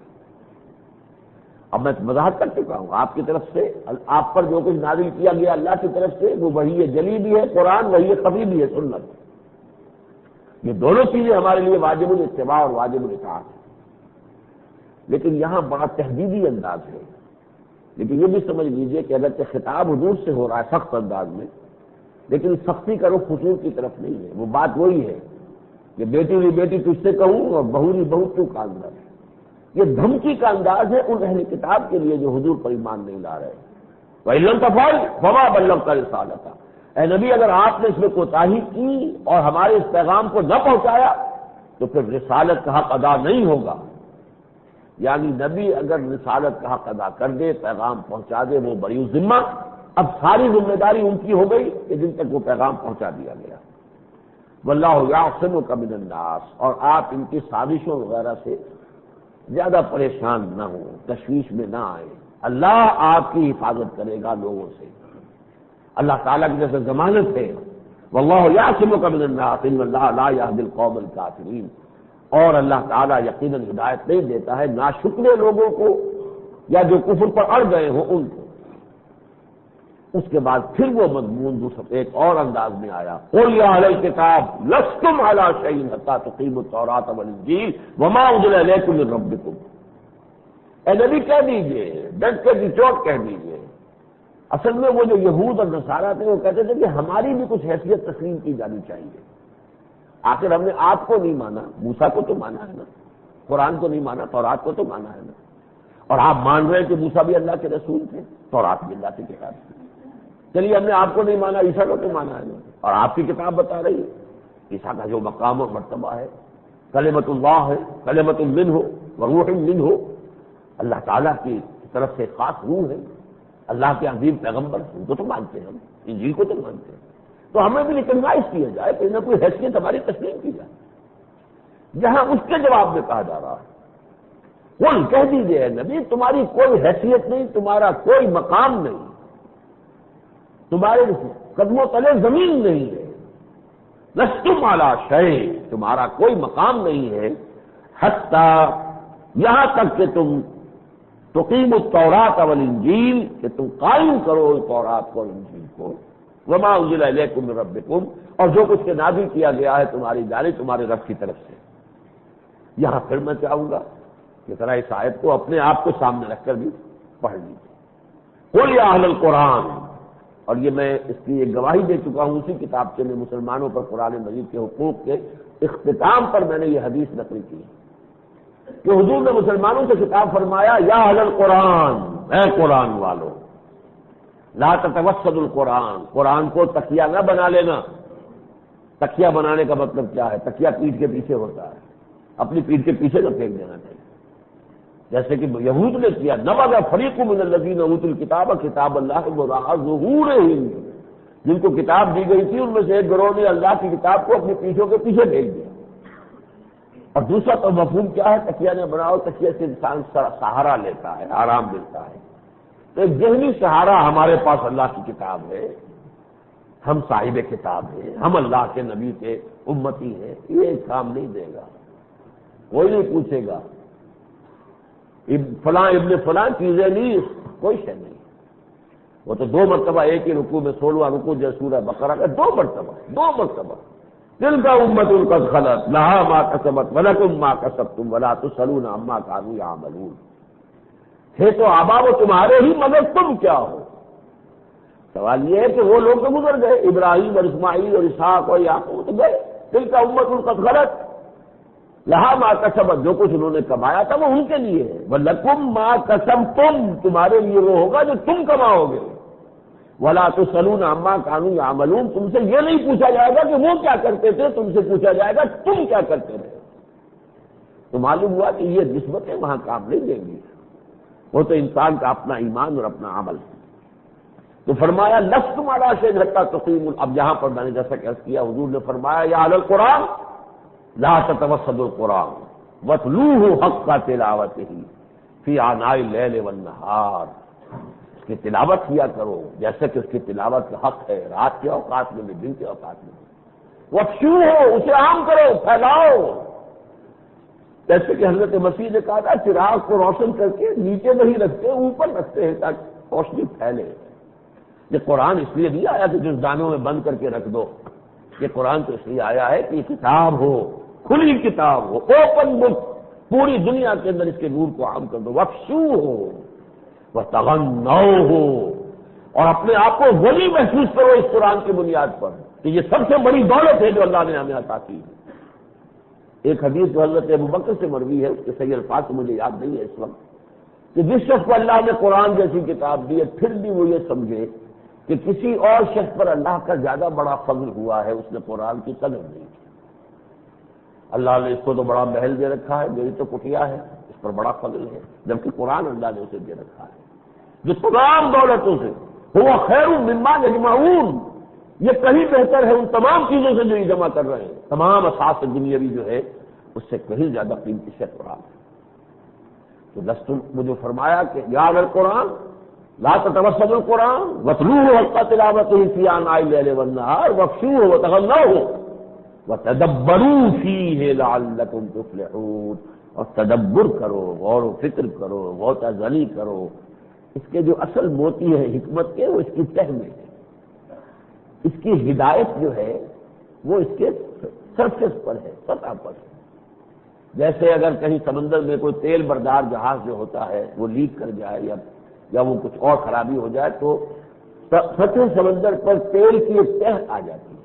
اب میں وضاحت کر چکا ہوں، آپ کی طرف سے آپ پر جو کچھ نازل کیا گیا اللہ کی طرف سے وہ وحی جلی بھی ہے قرآن، وحی خفی بھی ہے سنت. یہ دونوں چیزیں ہمارے لیے واجب الاتباع اور واجب الاطاعت ہیں. لیکن یہاں بڑا تحدیدی انداز ہے. لیکن یہ بھی سمجھ لیجئے کہ اگرچہ خطاب حضور سے ہو رہا ہے سخت انداز میں، لیکن سختی کا رخ حضور کی طرف نہیں ہے. وہ بات وہی ہے کہ بیٹی ہوئی بیٹی تجھ سے کہوں اور بہو ہوئی بہو کیوں کاندھا. یہ دھمکی کا انداز ہے ان اہل کتاب کے لیے جو حضور پر ایمان نہیں لا رہے. وَإِن لَّمْ تَفْعَلْ فَمَا بَلَّغْتَ رِسَالَتَهُ، اے نبی اگر آپ نے اس میں کوتاہی کی اور ہمارے اس پیغام کو نہ پہنچایا تو پھر رسالت کا حق ادا نہیں ہوگا. یعنی نبی اگر رسالت کا حق ادا کر دے، پیغام پہنچا دے، وہ بری ذمہ. اب ساری ذمہ داری ان کی ہو گئی کہ جن تک وہ پیغام پہنچا دیا گیا. واللہ یعصمک من الناس، اور آپ ان کی سازشوں وغیرہ سے زیادہ پریشان نہ ہوں، تشویش میں نہ آئے. اللہ آپ کی حفاظت کرے گا لوگوں سے. اللہ تعالیٰ کی جیسے ضمانت ہے واللہ یعصمک من الناس ان اللہ لا یہدی القوم الکافرین، اور اللہ تعالیٰ یقیناً ہدایت نہیں دیتا ہے ناشکرے لوگوں کو یا جو کفر پر اڑ گئے ہوں ان کو. اس کے بعد پھر وہ مضمون دوسرا ایک اور انداز میں آیا، قل یا اہل الکتاب لستم علی شیء حتی تقیموا التوراۃ والانجیل وما انزل الیکم من ربکم. اے نبی کہہ دیجئے، ڈٹ کے نچوڑ کہہ دیجئے. اصل میں وہ جو یہود اور نصارہ تھے وہ کہتے تھے کہ ہماری بھی کچھ حیثیت تسلیم کی جانی چاہیے. آخر ہم نے آپ کو نہیں مانا، موسیٰ کو تو مانا ہے نا، قرآن کو نہیں مانا، تورات کو تو مانا ہے نا. اور آپ مان رہے ہیں کہ موسیٰ بھی اللہ کے رسول تھے، تورات بھی اللہ کی کتاب تھی. چلیے ہم نے آپ کو نہیں مانا، عیسیٰ کو تو مانا ہے نا، اور آپ کی کتاب بتا رہی ہے عیسیٰ کا جو مقام اور مرتبہ ہے، کلمۃ اللہ ہے، کلمۃ منہ وروح منہ، اللہ تعالیٰ کی طرف سے خاص روح ہے، اللہ کے عظیم پیغمبر، ان کو تو مانتے ہیں ہم، انجیل کو تو مانتے ہیں. تو ہمیں بھی ریکگنائز کیا جائے کہ نہ کوئی حیثیت ہماری تسلیم کی جائے. جہاں اس کے جواب میں کہا جا رہا ہے قل کہہ دیجیے نبی تمہاری کوئی حیثیت نہیں، تمہارا کوئی مقام نہیں، تمہارے قدموں تلے زمین نہیں ہے. لستم علی شیء، تمہارا کوئی مقام نہیں ہے. حتی، یہاں تک کہ تم تقیم التوراۃ والانجیل، کہ تم قائم کرو تورات کو انجیل کو. وما انزل الیکم من ربکم، اور جو کچھ کے نازل کیا گیا ہے تمہاری جانب تمہارے رب کی طرف سے. یہاں پھر میں چاہوں گا کہ ذرا اس آیت کو اپنے آپ کو سامنے رکھ کر بھی پڑھ لیجیے. قل یا اہل القرآن، اور یہ میں اس کی ایک گواہی دے چکا ہوں اسی کتابچے میں مسلمانوں پر قرآن مجید کے حقوق کے اختتام پر میں نے یہ حدیث نقل کی کہ حضور نے مسلمانوں سے خطاب فرمایا یا اہل القرآن، اے قرآن والو، لا تتوسدوا القرآن، قرآن کو تکیہ نہ بنا لینا. تکیہ بنانے کا مطلب کیا ہے؟ تکیہ پیٹھ کے پیچھے ہوتا ہے، اپنی پیٹھ کے پیچھے نہ پھینک دینا چاہیے جیسے کہ یہود نے کیا. نبذ فریق من الذین اوتوا الکتاب کتاب اللہ وراء ظہورہم، جن کو کتاب دی گئی تھی ان میں سے ایک گروہ نے اللہ کی کتاب کو اپنی پیٹھوں کے پیچھے پھینک دیا. اور دوسرا تو مفہوم کیا ہے؟ تکیہ نہ بناؤ. تکیہ سے انسان سہارا لیتا ہے، آرام ملتا ہے. تو ایک ذہنی سہارا ہمارے پاس اللہ کی کتاب ہے، ہم صاحب کتاب ہیں، ہم اللہ کے نبی کے امتی ہیں. یہ ایک کام نہیں دے گا. کوئی نہیں پوچھے گا فلاں ابن فلاں چیزیں نہیں، کوئی شے نہیں. وہ تو 2 مرتبہ ایک ہی رکوع میں 16واں رکوع جو سورہ بقرہ کا 2 مرتبہ تلک امۃ قد خلت لہا ما کسبت ولکم ما کسبتم ولا تسألون عما كانوا يعملون. تھے تو آبا وہ تمہارے ہی مگر تم کیا ہو. سوال یہ ہے کہ وہ لوگ تو گزر گئے، ابراہیم اور اسماعیل اور اسحاق اور یعقوب تو گئے. تلک امۃ قد خلت لہا ما کسبت، جو کچھ انہوں نے کمایا تھا وہ ان کے لیے ہے. ولکم ما کسبتم، تمہارے لیے وہ ہوگا جو تم کماؤ گے. ولا تسألون عما كانوا يعملون، تم سے یہ نہیں پوچھا جائے گا کہ وہ کیا کرتے تھے، تم سے پوچھا جائے گا تم کیا کرتے تھے. تو معلوم ہوا کہ یہ نسبتیں وہاں کام نہیں دیں گی، وہ تو انسان کا اپنا ایمان اور اپنا عمل ہے. تو فرمایا لستم علی شیء حتی تقیموا. اب یہاں پر میں نے جیسا کہ عرض کیا حضور نے فرمایا یا اہل القرآن لا تتوسدوا القرآن واتلوه حق تلاوتہ فی آناء اللیل والنہار. اس کی تلاوت کیا کرو جیسے کہ اس کی تلاوت کا حق ہے رات کے اوقات میں بھی، دن کے اوقات میں بھی. وافشوہ، اسے عام کرو، پھیلاؤ. جیسے کہ حضرت مسیح نے کہا تھا چراغ کو روشن کر کے نیچے نہیں رکھتے، اوپر رکھتے ہیں تاکہ روشنی پھیلے۔ یہ قرآن اس لیے نہیں آیا کہ جس دانوں میں بند کر کے رکھ دو، یہ قرآن تو اس لیے آیا ہے کہ یہ کتاب ہو، کھلی کتاب ہو، اوپن بک، پوری دنیا کے اندر اس کے نور کو عام کر دو، وفشو ہو وتغنوا ہو، اور اپنے آپ کو ولی محسوس کرو اس قرآن کی بنیاد پر کہ یہ سب سے بڑی دولت ہے جو اللہ نے ہمیں عطا کی ہے۔ ایک حدیث جو حضرت ابوبکر سے مروی ہے، اس کے صحیح الفاظ تو مجھے یاد نہیں ہے اس وقت، کہ جس شخص کو اللہ نے قرآن جیسی کتاب دی ہے پھر بھی وہ یہ سمجھے کہ کسی اور شخص پر اللہ کا زیادہ بڑا فضل ہوا ہے، اس نے قرآن کی قدر نہیں کی۔ اللہ نے اس کو تو بڑا محل دے رکھا ہے، میری تو کٹیا ہے، اس پر بڑا فضل ہے، جبکہ قرآن اللہ نے اسے دے رکھا ہے جو تمام دولتوں سے ہوا خیر مما یجمعون، یہ کہیں بہتر ہے ان تمام چیزوں سے جو یہ جمع کر رہے ہیں، تمام اساس دنیاوی جو ہے اس سے کہیں زیادہ قیمتی شے قرآن ہے۔ تو دستور وہ جو فرمایا کہ یا القرآن لا تتوسل القرآن واتلوه حق تلاوته فی آناء اللیل والنہار وافشوه وتغنوه وتدبروا فیہ لعلکم تفلحون، اور تدبر کرو، غور و فکر کرو، غور تزلی کرو۔ اس کے جو اصل موتی ہے حکمت کے وہ اس کی تہ میں ہے، اس کی ہدایت جو ہے وہ اس کے سرفیس پر ہے، سطح پر ہے۔ جیسے اگر کہیں سمندر میں کوئی تیل بردار جہاز جو ہوتا ہے وہ لیک کر جائے یا وہ کچھ اور خرابی ہو جائے تو سطح سمندر پر تیل کی ایک تہ آ جاتی ہے،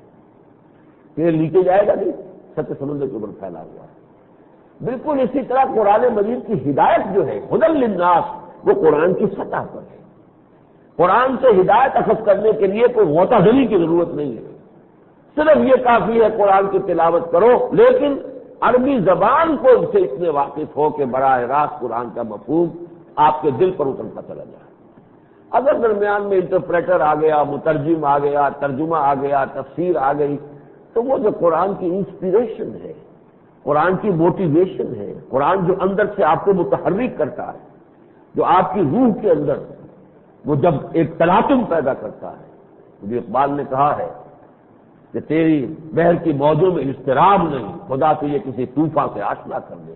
تیل نیچے جائے گا نہیں، سطح سمندر کے اوپر پھیلا ہوا ہے۔ بالکل اسی طرح قرآن مجید کی ہدایت جو ہے ہدی للناس، وہ قرآن کی سطح پر ہے۔ قرآن سے ہدایت اخذ کرنے کے لیے کوئی معتزلی کی ضرورت نہیں ہے، صرف یہ کافی ہے قرآن کی تلاوت کرو، لیکن عربی زبان کو سے اتنے واقف ہو کہ براہ راست قرآن کا مفہوم آپ کے دل پر اترتا چلا جائے۔ اگر درمیان میں انٹرپریٹر آ گیا، مترجم آ گیا، ترجمہ آ گیا، تفسیر آ گئی، تو وہ جو قرآن کی انسپریشن ہے، قرآن کی موٹیویشن ہے، قرآن جو اندر سے آپ کو متحرک کرتا ہے، جو آپ کی روح کے اندر وہ جب ایک تلاطم پیدا کرتا ہے، جو اقبال نے کہا ہے کہ تیری بحر کی موجوں میں اضطراب نہیں، خدا تو یہ کسی طوفان سے آشنا کر دے،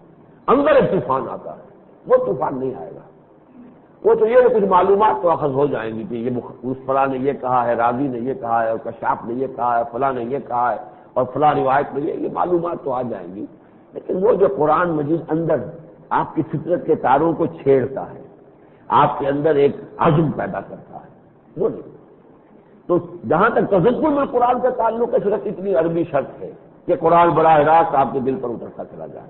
اندر ایک طوفان آتا ہے، وہ طوفان نہیں آئے گا، وہ تو یہ کچھ معلومات تو اخذ ہو جائیں گی کہ یہ اس فلاں نے یہ کہا ہے، راضی نے یہ کہا ہے، اور کشاف نے یہ کہا ہے، فلاں نے یہ کہا ہے، اور فلاں روایت میں یہ معلومات تو آ جائیں گی، لیکن وہ جو قرآن مجید اندر آپ کی فطرت کے تاروں کو چھیڑتا ہے، آپ کے اندر ایک عزم پیدا کرتا ہے، وہ نہیں۔ تو جہاں تک تذکر میں قرآن کا تعلق ہے، صرف اتنی عربی شرط ہے کہ قرآن براہ راست آپ کے دل پر اترتا چلا جائے،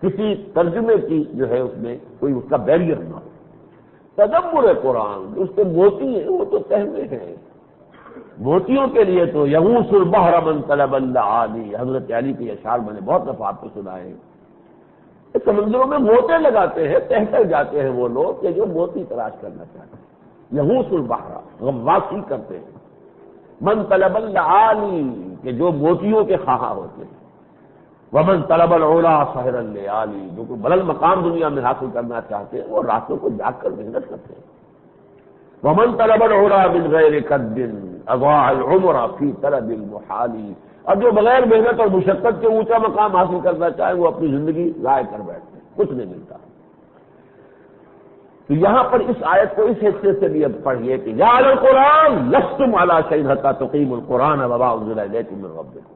کسی ترجمے کی جو ہے اس میں کوئی اس کا بیریئر نہ ہو۔ تدبر قرآن جو اس کے موتی ہیں وہ تو تہ میں ہیں، موتیوں کے لیے تو یغوث البحر من طلب اللعالی، حضرت علی کے اشعار میں نے بہت دفعہ آپ کو سنائے ہیں۔ سمندروں میں موتے لگاتے ہیں، تہ کر جاتے ہیں وہ لوگ کہ جو موتی تلاش کرنا چاہتے ہیں، یغوث البحر، غواصی کرتے ہیں، من طلب اللعالی کہ جو موتیوں کے خواہاں ہوتے ہیں، ومن طلب العلا سحر اللیالی جو کوئی بلند مقام دنیا میں حاصل کرنا چاہتے ہیں وہ راتوں کو جاگ کر محنت کرتے ہیں، ومن طلب العلا من غیر قد اضاع العمر فی طلب المحال، اور جو بغیر محنت اور مشقت کے اونچا مقام حاصل کرنا چاہے وہ اپنی زندگی ضائع کر بیٹھتے ہیں، کچھ نہیں ملتا۔ تو یہاں پر اس آیت کو اس حصے سے بھی اب پڑھیے کہ یا القرآن لستم علی شیء حتی تقیموا القرآن وما انزل الیکم من ربکم،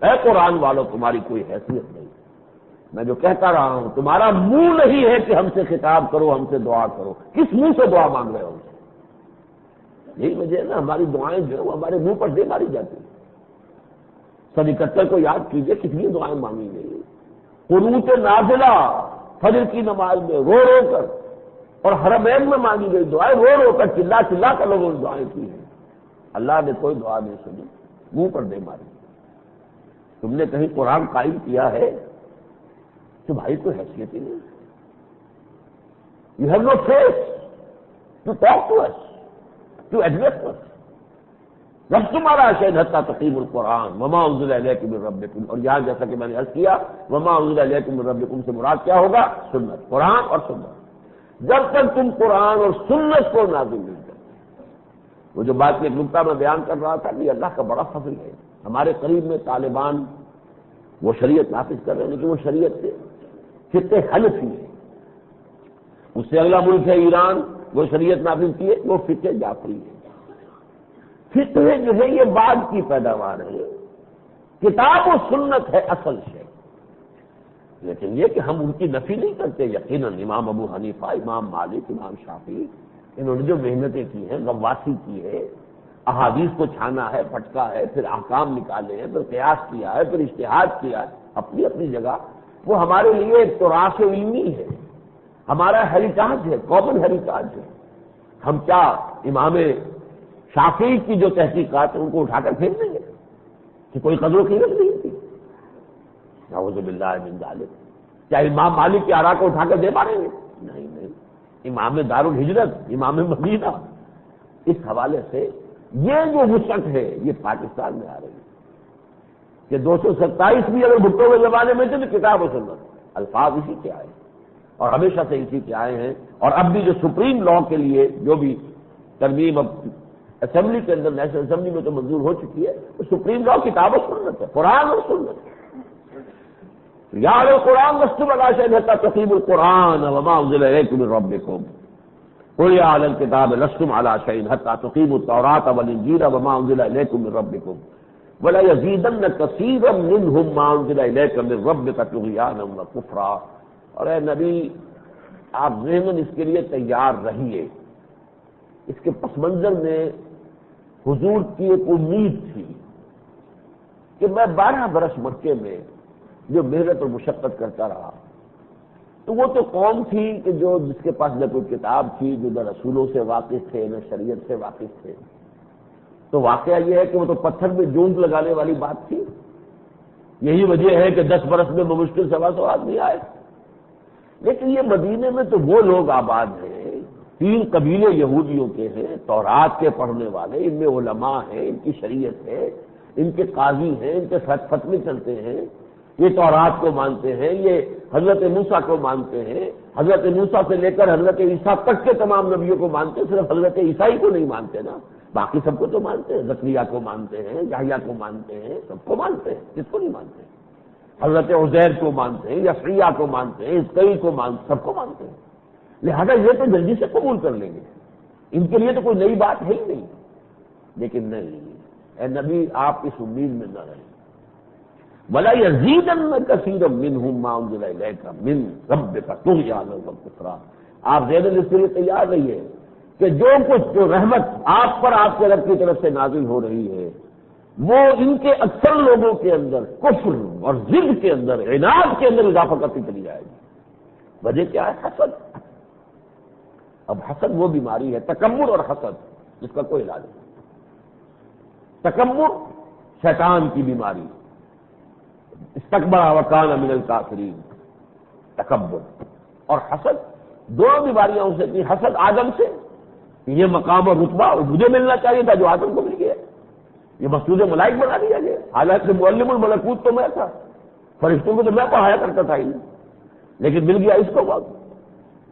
اے قرآن والو تمہاری کوئی حیثیت نہیں، میں جو کہتا رہا ہوں تمہارا منہ نہیں ہے کہ ہم سے خطاب کرو، ہم سے دعا کرو، کس منہ سے دعا مانگ رہے ہو؟ یہی وجہ ہے نا ہماری دعائیں جو ہے وہ ہمارے منہ پر دے ماری جاتی ہیں۔ سن 71 کو یاد کیجئے کتنی دعائیں مانگی گئی، قنوت نازلہ فجر کی نماز میں رو رو کر، اور حرمین میں مانگی گئی دعائیں رو رو کر، چلا چلا کر لوگوں نے دعائیں کی ہیں، اللہ نے کوئی دعا نہیں سنی، منہ پر دے ماری۔ تم نے کہیں قرآن قائم کیا ہے تو بھائی کوئی حیثیت ہی نہیں، you have no face to talk to us, to address us, رب تمہارا شاید حتی تقیم القرآن وما انزل الیکم من ربکم، اور یہاں جیسا کہ میں نے عرض کیا وما انزل الیکم من ربکم سے مراد کیا ہوگا؟ سنت، قرآن اور سنت۔ جب تک تم قرآن اور سنت کو نازل نہیں کرتے، وہ جو بات ایک نقطہ میں بیان کر رہا تھا کہ اللہ کا بڑا فضل ہے، ہمارے قریب میں طالبان وہ شریعت نافذ کر رہے ہیں، لیکن وہ شریعت سے فقہ حنفی ہے. اس سے اگلا ملک ہے ایران، وہ شریعت نافذ کی ہے، وہ فقہ جعفری ہے. فقہ جو ہے یہ بعد کی پیداوار ہے، کتاب و سنت ہے اصل شے. لیکن یہ کہ ہم ان کی نفی نہیں کرتے. یقیناً امام ابو حنیفہ، امام مالک، امام شافعی، انہوں نے جو محنتیں کی ہیں، غواصی کی ہے، احادیث کو چھانا ہے، پھٹکا ہے، پھر احکام نکالے ہیں، پھر قیاس کیا ہے، پھر اجتہاد کیا ہے، اپنی اپنی جگہ وہ ہمارے لیے ایک تراث علمی ہے، ہمارا ہیریٹاج ہے، کامن ہیریٹاج ہے. ہم کیا امام شافعی کی جو تحقیقات ہیں ان کو اٹھا کر پھینک دیں گے کہ کوئی قدر و قیمت نہیں تھی؟ نعوذ باللہ من ذالک. کیا امام مالک کے آراء کو اٹھا کر دے پائیں گے؟ نہیں. امام دار الہجرت، امام مدینہ. اس حوالے سے یہ جو وسعت ہے یہ پاکستان میں آ رہی ہے کہ 227 بھی اگر بھٹو کے زمانے میں تھے تو کتاب و سنت الفاظ اسی کے آئے اور ہمیشہ سے اسی کے آئے ہیں. اور اب بھی جو سپریم لا کے لیے جو بھی ترمیم اب اسمبلی کے اندر، نیشنل اسمبلی میں تو منظور ہو چکی ہے، تو سپریم لا کتاب و سنت ہے، قرآن اور سنت. یا القرآن لستم علی شیء حتی تقیموا القرآن وما انزل الیکم من ربکم قل یا اہل الکتاب لستم علی شیء حتی تقیموا التوراۃ والانجیل وما انزل الیکم من ربکم ولیزیدن کثیرا منهم ما انزل الیک من ربک طغیانا وکفرا. اور اے نبی آپ ذہناً اس کے لیے تیار رہیے. اس کے پس منظر میں حضور کی ایک امید تھی کہ میں 12 برس مکے میں جو محنت اور مشقت کرتا رہا، تو وہ تو قوم تھی کہ جس کے پاس نہ کوئی کتاب تھی، جو نہ رسولوں سے واقف تھے، نہ شریعت سے واقف تھے. تو واقعہ یہ ہے کہ وہ تو پتھر میں جونٹ لگانے والی بات تھی. یہی وجہ ہے کہ 10 برس میں بمشکل 125 آدمی آئے. لیکن یہ مدینے میں تو وہ لوگ آباد ہیں، 3 قبیلے یہودیوں کے ہیں، تورات کے پڑھنے والے، ان میں علماء ہیں، ان کی شریعت ہے، ان کے قاضی ہیں، ان کے فتوے چلتے ہیں، یہ تورات کو مانتے ہیں، یہ حضرت موسیٰ کو مانتے ہیں، حضرت موسیٰ سے لے کر حضرت عیسیٰ تک کے تمام نبیوں کو مانتے ہیں. صرف حضرت عیسیٰ کو نہیں مانتے نا، باقی سب کو تو مانتے ہیں. زکریا کو مانتے ہیں، یحییٰ کو مانتے ہیں، سب کو مانتے ہیں. کس کو نہیں مانتے؟ حضرت عزیر کو مانتے ہیں، یحییٰ کو مانتے ہیں، اسکئی کو مانتے، سب کو مانتے ہیں. لہذا یہ تو جلدی سے قبول کر لیں گے، ان کے لیے تو کوئی نئی بات ہے ہی نہیں. لیکن نہیں، اے نبی آپ اس امید میں نہ رہیں. وَلَيَزِيدَنَّ كَثِيرًا مِّنْهُم مَّا أُنزِلَ إِلَيْكَ مِن رَّبِّكَ طُغْيَانًا وَكُفْرًا. آپ ذہن اس کے لیے تیار رہیے کہ جو کچھ جو رحمت آپ پر آپ کے رب کی طرف سے نازل ہو رہی ہے وہ ان کے اکثر لوگوں کے اندر کفر اور ضد کے اندر، عناد کے اندر اضافہ کرتی چلی جائے گی. وجہ کیا ہے؟ حسد. اب حسد وہ بیماری ہے، تکبر اور حسد، جس کا کوئی علاج نہیں. تکبر شیطان کی بیماری، استکبر وکان من الکافرین، تکبر. اور حسد، دونوں بیماریاں اسے تھی. حسد آدم سے، یہ مقام اور رتبہ مجھے ملنا چاہیے تھا جو آدم کو مل گیا، یہ مسجود ملائک بنا دیا گیا، حالانکہ معلم الملکوت تو میں تھا، فرشتوں کو تو میں پڑھایا کرتا تھا ہی، لیکن مل گیا اس کو وقت.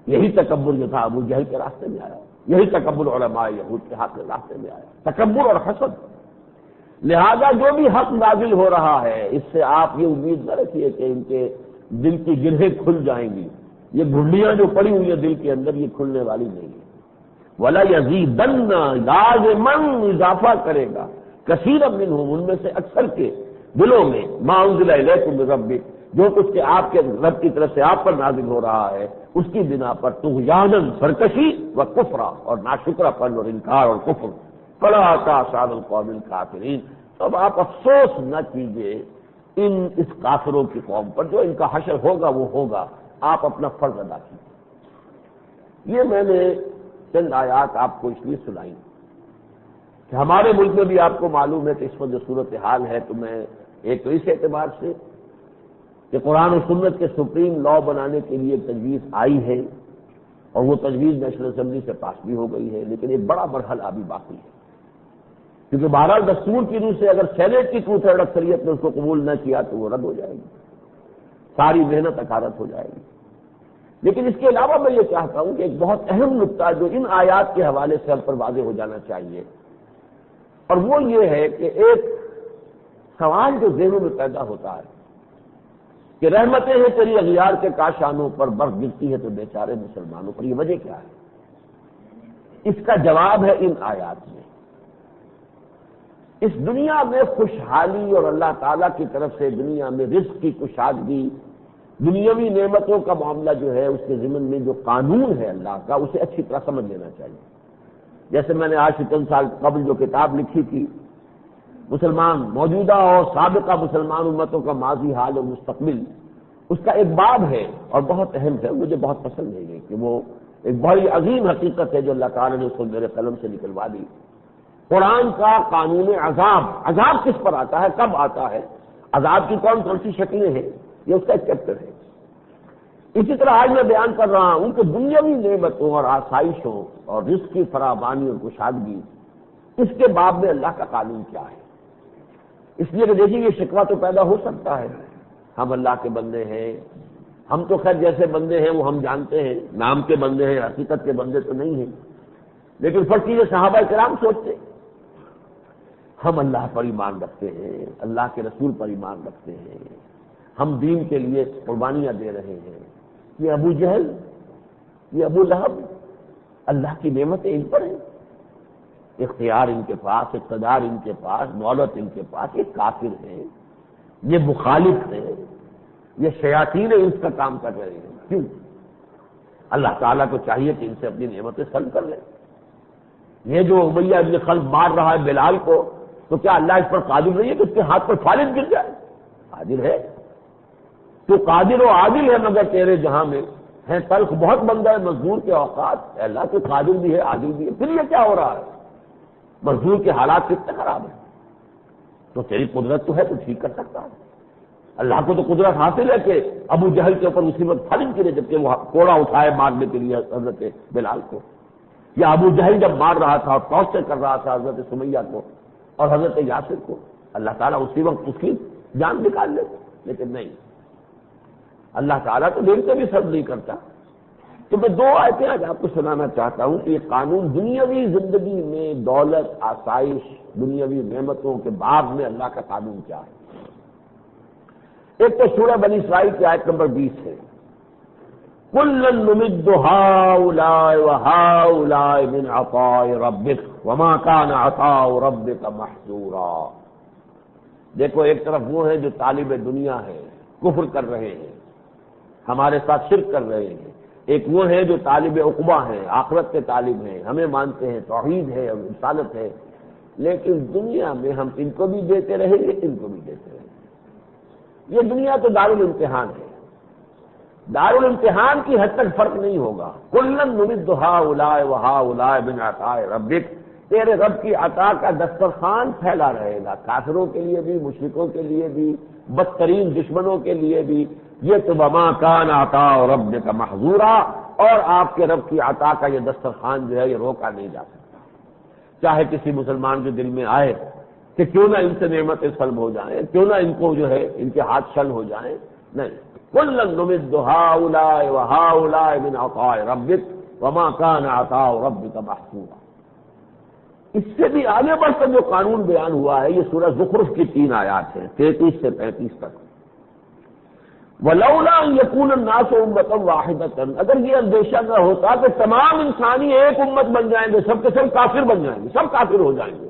یہی تکبر جو تھا ابو جہل کے راستے میں آیا، یہی تکبر علماء یہود کے ہاتھ کے راستے میں آیا، تکبر اور حسد. لہذا جو بھی حق نازل ہو رہا ہے اس سے آپ یہ امید نہ رکھیے کہ ان کے دل کی گرہیں کھل جائیں گی. یہ گھنڈیاں جو پڑی ہوئی ہیں دل کے اندر یہ کھلنے والی نہیں ہے. وَلَيَزِيدَنَّ لازماً اضافہ کرے گا کثیرا منہم، ان میں سے اکثر کے دلوں میں، مَا أُنزِلَ إِلَيْكُم مِّن رَّبِّكُم، جو کچھ کہ آپ کے رب کی طرف سے آپ پر نازل ہو رہا ہے اس کی بنا پر طغیاناً سرکشی و کفرا، اور ناشکرا پن اور انکار اور کفر. فلا تحسبن القوم الکافرین. اب آپ افسوس نہ کیجیے اس کافروں کی قوم پر، جو ان کا حشر ہوگا وہ ہوگا. آپ اپنا فرض ادا کیجیے. یہ میں نے چند آیات آپ کو اس لیے سنائی کہ ہمارے ملک میں بھی آپ کو معلوم ہے کہ اس وقت جو صورتحال ہے، تو میں ایک تو اس اعتبار سے کہ قرآن و سنت کے سپریم لا بنانے کے لیے تجویز آئی ہے اور وہ تجویز نیشنل اسمبلی سے پاس بھی ہو گئی ہے، لیکن ایک بڑا مرحلہ ابھی باقی ہے. کیونکہ بہرحال دستور کی روح سے اگر سینیٹ کی 2/3 اکثریت نے اس کو قبول نہ کیا تو وہ رد ہو جائے گی، ساری محنت اکارت ہو جائے گی. لیکن اس کے علاوہ میں یہ چاہتا ہوں کہ ایک بہت اہم نقطہ جو ان آیات کے حوالے سے ہم پر واضح ہو جانا چاہیے، اور وہ یہ ہے کہ ایک سوال جو ذہنوں میں پیدا ہوتا ہے کہ رحمتیں ہیں تیری اغیار کے کاشانوں پر، برف گرتی ہے تو بیچارے مسلمانوں پر. یہ وجہ کیا ہے؟ اس کا جواب ہے ان آیات میں. اس دنیا میں خوشحالی اور اللہ تعالیٰ کی طرف سے دنیا میں رزق کی کشادگی، دنیاوی نعمتوں کا معاملہ جو ہے اس کے ضمن میں جو قانون ہے اللہ کا، اسے اچھی طرح سمجھ لینا چاہیے. جیسے میں نے آج سے چند سال قبل جو کتاب لکھی تھی، مسلمان موجودہ اور سابقہ مسلمان امتوں کا ماضی، حال اور مستقبل، اس کا ایک باب ہے اور بہت اہم ہے، مجھے بہت پسند ہے یہ کہ وہ ایک بڑی عظیم حقیقت ہے جو اللہ تعالیٰ نے اس کو میرے قلم سے نکلوا دی. قرآن کا قانون عذاب. عذاب کس پر آتا ہے، کب آتا ہے، عذاب کی کون کون سی شکلیں ہیں، یہ اس کا ایک چیپٹر ہے. اسی طرح آج میں بیان کر رہا ہوں کہ دنیاوی نعمتوں اور آسائشوں اور رزق کی فراوانی اور کشادگی، اس کے باب میں اللہ کا قانون کیا ہے. اس لیے کہ دیکھیے یہ شکوہ تو پیدا ہو سکتا ہے، ہم اللہ کے بندے ہیں، ہم تو خیر جیسے بندے ہیں وہ ہم جانتے ہیں، نام کے بندے ہیں، حقیقت کے بندے تو نہیں ہیں. لیکن فرق یہ صحابہ کرام سوچتے ہم اللہ پر ایمان رکھتے ہیں، اللہ کے رسول پر ایمان رکھتے ہیں، ہم دین کے لیے قربانیاں دے رہے ہیں. یہ ابو جہل، یہ ابو لہب، اللہ کی نعمتیں ان پر ہیں، اختیار ان کے پاس، اقتدار ان کے پاس، دولت ان کے پاس. یہ کافر ہیں، یہ مخالف ہیں، یہ شیاطین انس کا کام کر رہے ہیں. کیوں؟ اللہ تعالیٰ کو چاہیے کہ ان سے اپنی نعمتیں سلب کر لیں. یہ جو امیہ ابن خلف مار رہا ہے بلال کو، تو کیا اللہ اس پر قادر نہیں ہے کہ اس کے ہاتھ پر فالج گر جائے؟ قادر ہے. تو قادر و عادل ہے مگر تیرے جہاں میں ہے تلخ بہت بندہ ہے مزدور کے اوقات. اللہ تو قادر بھی ہے، عادل بھی ہے. پھر یہ کیا ہو رہا ہے؟ مزدور کے حالات کتنے خراب ہیں، تو تیری قدرت تو ہے تو ٹھیک کر سکتا ہے. اللہ کو تو قدرت حاصل ہے کہ ابو جہل کے اوپر اسی وقت فالج گرے جبکہ وہ کوڑا اٹھائے مارنے کے لیے حضرت بلال کو. یا ابو جہل جب مار رہا تھا اور ٹارچر کر رہا تھا حضرت سمیہ کو اور حضرت یاسر کو، اللہ تعالیٰ اسی وقت اس کی جان نکال لے. لیکن نہیں، اللہ تعالیٰ تو دل سے بھی صبر نہیں کرتا. تو میں دو آیتیں آج آپ کو سنانا چاہتا ہوں کہ یہ قانون دنیاوی زندگی میں دولت، آسائش، دنیاوی نعمتوں کے باب میں اللہ کا قانون کیا ہے. ایک تو سورہ بنی اسرائیل کی آیت نمبر 20 ہے، كُلًّا نُمِدُّ هَٰؤُلَاءِ وَهَٰؤُلَاءِ مِنْ عَطَاءِ رَبِّكَ وَمَا كَانَ عَطَاءُ رَبِّكَ مَحْظُورًا. دیکھو ایک طرف وہ ہیں جو طالب دنیا ہے، کفر کر رہے ہیں، ہمارے ساتھ شرک کر رہے ہیں. ایک وہ ہیں جو طالب عقبہ ہیں، آخرت کے طالب ہیں، ہمیں مانتے ہیں، توحید ہے اور رسالت ہے. لیکن دنیا میں ہم ان کو بھی دیتے رہیں گے، ان کو بھی دیتے رہیں گے. یہ دنیا تو دارالامتحان ہے، دارالامتحان کی حد تک فرق نہیں ہوگا. كُلًّا نُمِدُّ هَٰؤُلَاءِ وَهَٰؤُلَاءِ مِنْ عَطَاءِ رَبِّكَ. تیرے رب کی عطا کا دسترخوان پھیلا رہے گا، کافروں کے لیے بھی، مشرکوں کے لیے بھی، بدترین دشمنوں کے لیے بھی. یہ تو وَمَا كَانَ عَطَاءُ رَبِّكَ مَحْظُورًا، اور آپ کے رب کی عطا کا یہ دسترخوان جو ہے یہ روکا نہیں جا سکتا. چاہے کسی مسلمان کے دل میں آئے کہ کیوں نہ ان سے نعمتیں سلب ہو جائیں، کیوں نہ ان کو جو ہے ان کے ہاتھ شل ہو جائیں. نہیں، كُلًّا نُمِدُّ هَٰؤُلَاءِ وَهَٰؤُلَاءِ مِنْ عَطَاءِ رَبِّكَ وَمَا كَانَ عَطَاءُ رَبِّكَ مَحْظُورًا. اس سے بھی آگے بڑھ کر جو قانون بیان ہوا ہے یہ سورہ زخرف کی 3 آیات ہیں، 33 سے 35 تک. وَلَوْلَا أَن يَكُونَ النَّاسُ أُمَّةً وَاحِدَةً. اگر یہ اندیشہ نہ ہوتا کہ تمام انسانی ایک امت بن جائیں گے، سب کے سب کافر بن جائیں گے، سب کافر ہو جائیں گے،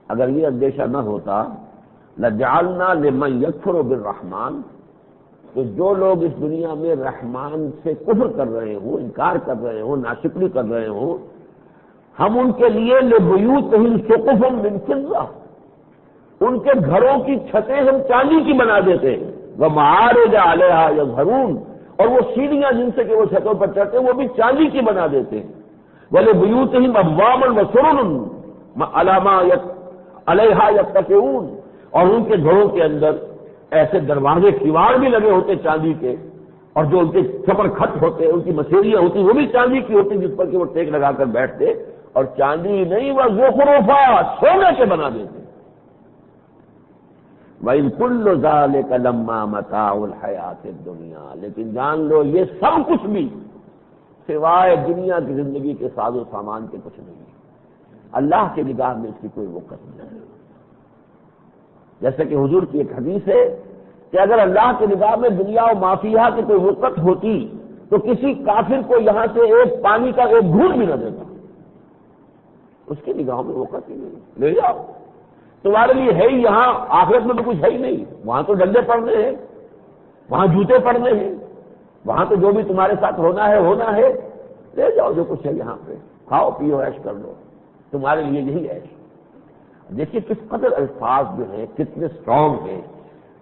اگر یہ اندیشہ نہ ہوتا لَجَعَلْنَا لِمَن يَكْفُرُ بِالرَّحْمَٰنِ. تو جو لوگ اس دنیا میں رحمان سے کفر کر رہے ہوں، انکار کر رہے ہوں، ناشکری کر رہے ہوں، ہم ان کے لیے لِبُیُوتِهِمْ سُقُفًا مِّن فِضَّةٍ، ان کے گھروں کی چھتیں ہم چاندی کی بنا دیتے ہیں. وَمَعَارِجَ عَلَيْهَا يَظْهَرُونَ، اور وہ سیڑھیاں جن سے کہ وہ چھتوں پر چڑھتے ہیں وہ بھی چاندی کی بنا دیتے ہیں. وَلِبُیُوتِهِمْ أَبْوَابًا وَسُرُرًا عَلَىٰ مَا عَلَيْهَا يَتَّكِئُونَ، اور ان کے گھروں کے اندر ایسے دروازے کیواڑ بھی لگے ہوتے چاندی کے، اور جو ان کے چھپر کھٹ ہوتے ان کی مسیریاں ہوتی وہ بھی چاندی کی ہوتی جس پر کہ وہ ٹیک لگا کر بیٹھتے. اور چاندی نہیں، وہ زخرفا، سونے کے بنا دیتے. وَإِن كُلُّ ذَلِكَ لَمَّا مَتَاعُ الْحَيَاةِ الدُّنْيَا. لیکن جان لو یہ سب کچھ بھی سوائے دنیا کی زندگی کے ساز و سامان کے کچھ نہیں ہے. اللہ کی نگاہ میں اس کی کوئی وقت نہیں ہے. جیسے کہ حضور کی ایک حدیث ہے کہ اگر اللہ کی نگاہ میں دنیا و مافیہ کی کوئی وقت ہوتی تو کسی کافر کو یہاں سے ایک پانی کا ایک گھونٹ بھی نہ دیتا. اس کی نگاہوں میں وقت ہی نہیں. لے جاؤ تمہارے لیے ہے ہی یہاں، آخرت میں تو کچھ ہے ہی نہیں. وہاں تو ڈنڈے پڑنے ہیں، وہاں جوتے پڑنے ہیں، وہاں تو جو بھی تمہارے ساتھ ہونا ہے. لے جاؤ جو کچھ ہے یہاں پہ، کھاؤ پیو عیش کر لو، تمہارے لیے یہی عیش. دیکھیے کس قدر الفاظ جو ہیں کتنے اسٹرانگ ہیں.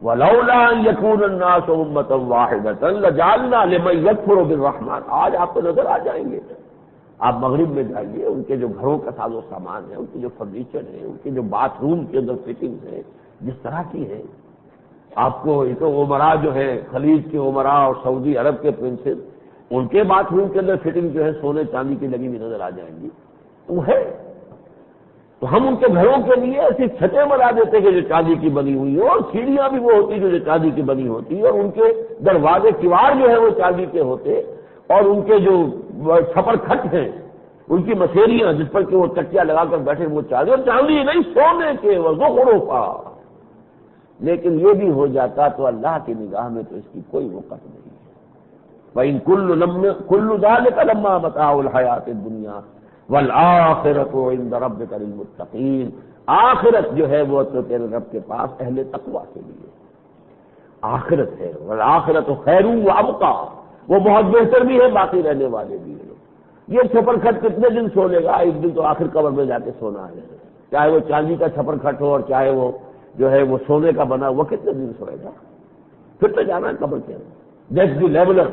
وَلَوْلَا أَن يَكُونَ النَّاسُ أُمَّةً وَاحِدَةً لَجَعَلْنَا لِمَن يَكْفُرُ بِالرَّحْمَٰنِ. آج آپ کو نظر آ جائیں گے. آپ مغرب میں جائیے، ان کے جو گھروں کا ساز و سامان ہے، ان کے جو فرنیچر ہے، ان کے جو باتھ روم کے اندر فٹنگ ہے جس طرح کی ہے، آپ کو ایک عمرا جو ہے خلیج کے عمرا اور سعودی عرب کے پرنسز، ان کے باتھ روم کے اندر فٹنگ جو ہے سونے چاندی کی لگی ہوئی نظر آ جائیں گی. تو ہے تو ہم ان کے گھروں کے لیے ایسی چھتیں بنا دیتے کہ جو چاندی کی بنی ہوئی ہو، اور سیڑھیاں بھی وہ ہوتی جو چاندی کی بنی ہوتی، اور ان کے دروازے کیوار جو ہے وہ چاندی کے ہوتے، اور ان کے جو چھپر کھٹ ہیں ان کی مسیریاں جس پر کہ وہ چکیا لگا کر بیٹھے وہ چاندی، اور چاندی نہیں سونے کے وزخرفا کا. لیکن یہ بھی ہو جاتا تو اللہ کی نگاہ میں تو اس کی کوئی وقت نہیں ہے. وَإِن كُلُّ ذَلِكَ لَمَّا مَتَاعُ الْحَيَاةِ الدُّنْيَا وَالْآخِرَةُ عِندَ رَبِّكَ لِلْمُتَّقِينَ. آخرت جو ہے وہ تو تیرے رب کے پاس اہل تقویٰ کے لیے آخرت ہے. وَالْآخِرَةُ خَيْرٌ وَأَبْقَىٰ. وہ بہت بہتر بھی ہے، باقی رہنے والے بھی ہیں. یہ چھپر کھٹ کتنے دن سو لے گا؟ ایک دن تو آخر قبر میں جا کے سونا ہے. چاہے وہ چاندی کا چھپر کھٹ ہو اور چاہے وہ جو ہے وہ سونے کا بنا، وہ کتنے دن سوئے گا؟ پھر تو جانا ہے قبر کے اندر. دیٹس دی لیولر،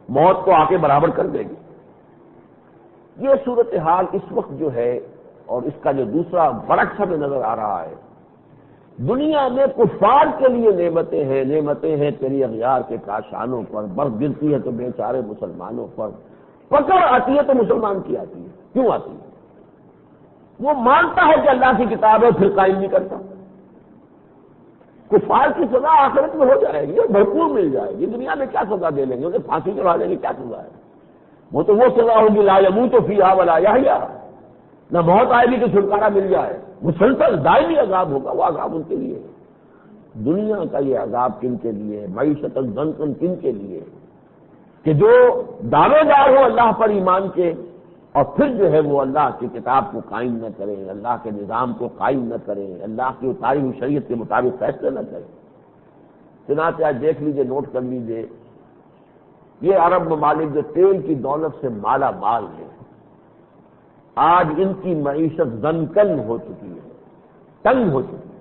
موت کو آ کے برابر کر دے گی. یہ صورتحال اس وقت جو ہے، اور اس کا جو دوسرا برعکس ہمیں نظر آ رہا ہے، دنیا میں کفار کے لیے نعمتیں ہیں تیری اغیار کے کاشانوں پر. برف گرتی ہے تو بیچارے مسلمانوں پر، پکڑ آتی ہے تو مسلمان کی آتی ہے. کیوں آتی ہے؟ وہ مانتا ہے کہ اللہ کی کتاب ہے، پھر قائم نہیں کرتا. کفار کی سزا آخرت میں ہو جائے گی، بھرپور مل جائے گی. دنیا میں کیا سزا دے لیں گے؟ انہیں پھانسی چڑھا دیں گے، کیا سزا ہے؟ وہ تو وہ سزا ہوگی لا یموت فیہا ولا یحییٰ، نہ موت آئے گی کہ چھٹکارا مل جائے. مسلسل دائمی عذاب ہوگا. وہ عذاب ان کے لیے ہے. دنیا کا یہ عذاب کن کے لیے ہے؟ معیشت ضنکن کن کے لیے؟ کہ جو دعوے دار ہو اللہ پر ایمان کے، اور پھر جو ہے وہ اللہ کی کتاب کو قائم نہ کریں، اللہ کے نظام کو قائم نہ کریں، اللہ کی اتاری ہوئی شریعت کے مطابق فیصلے نہ کریں. چنانچہ آج دیکھ لیجئے، نوٹ کر لیجئے، یہ عرب ممالک جو تیل کی دولت سے مالا مال ہے، آج ان کی معیشت زنکن ہو چکی ہے، تنگ ہو چکی ہے.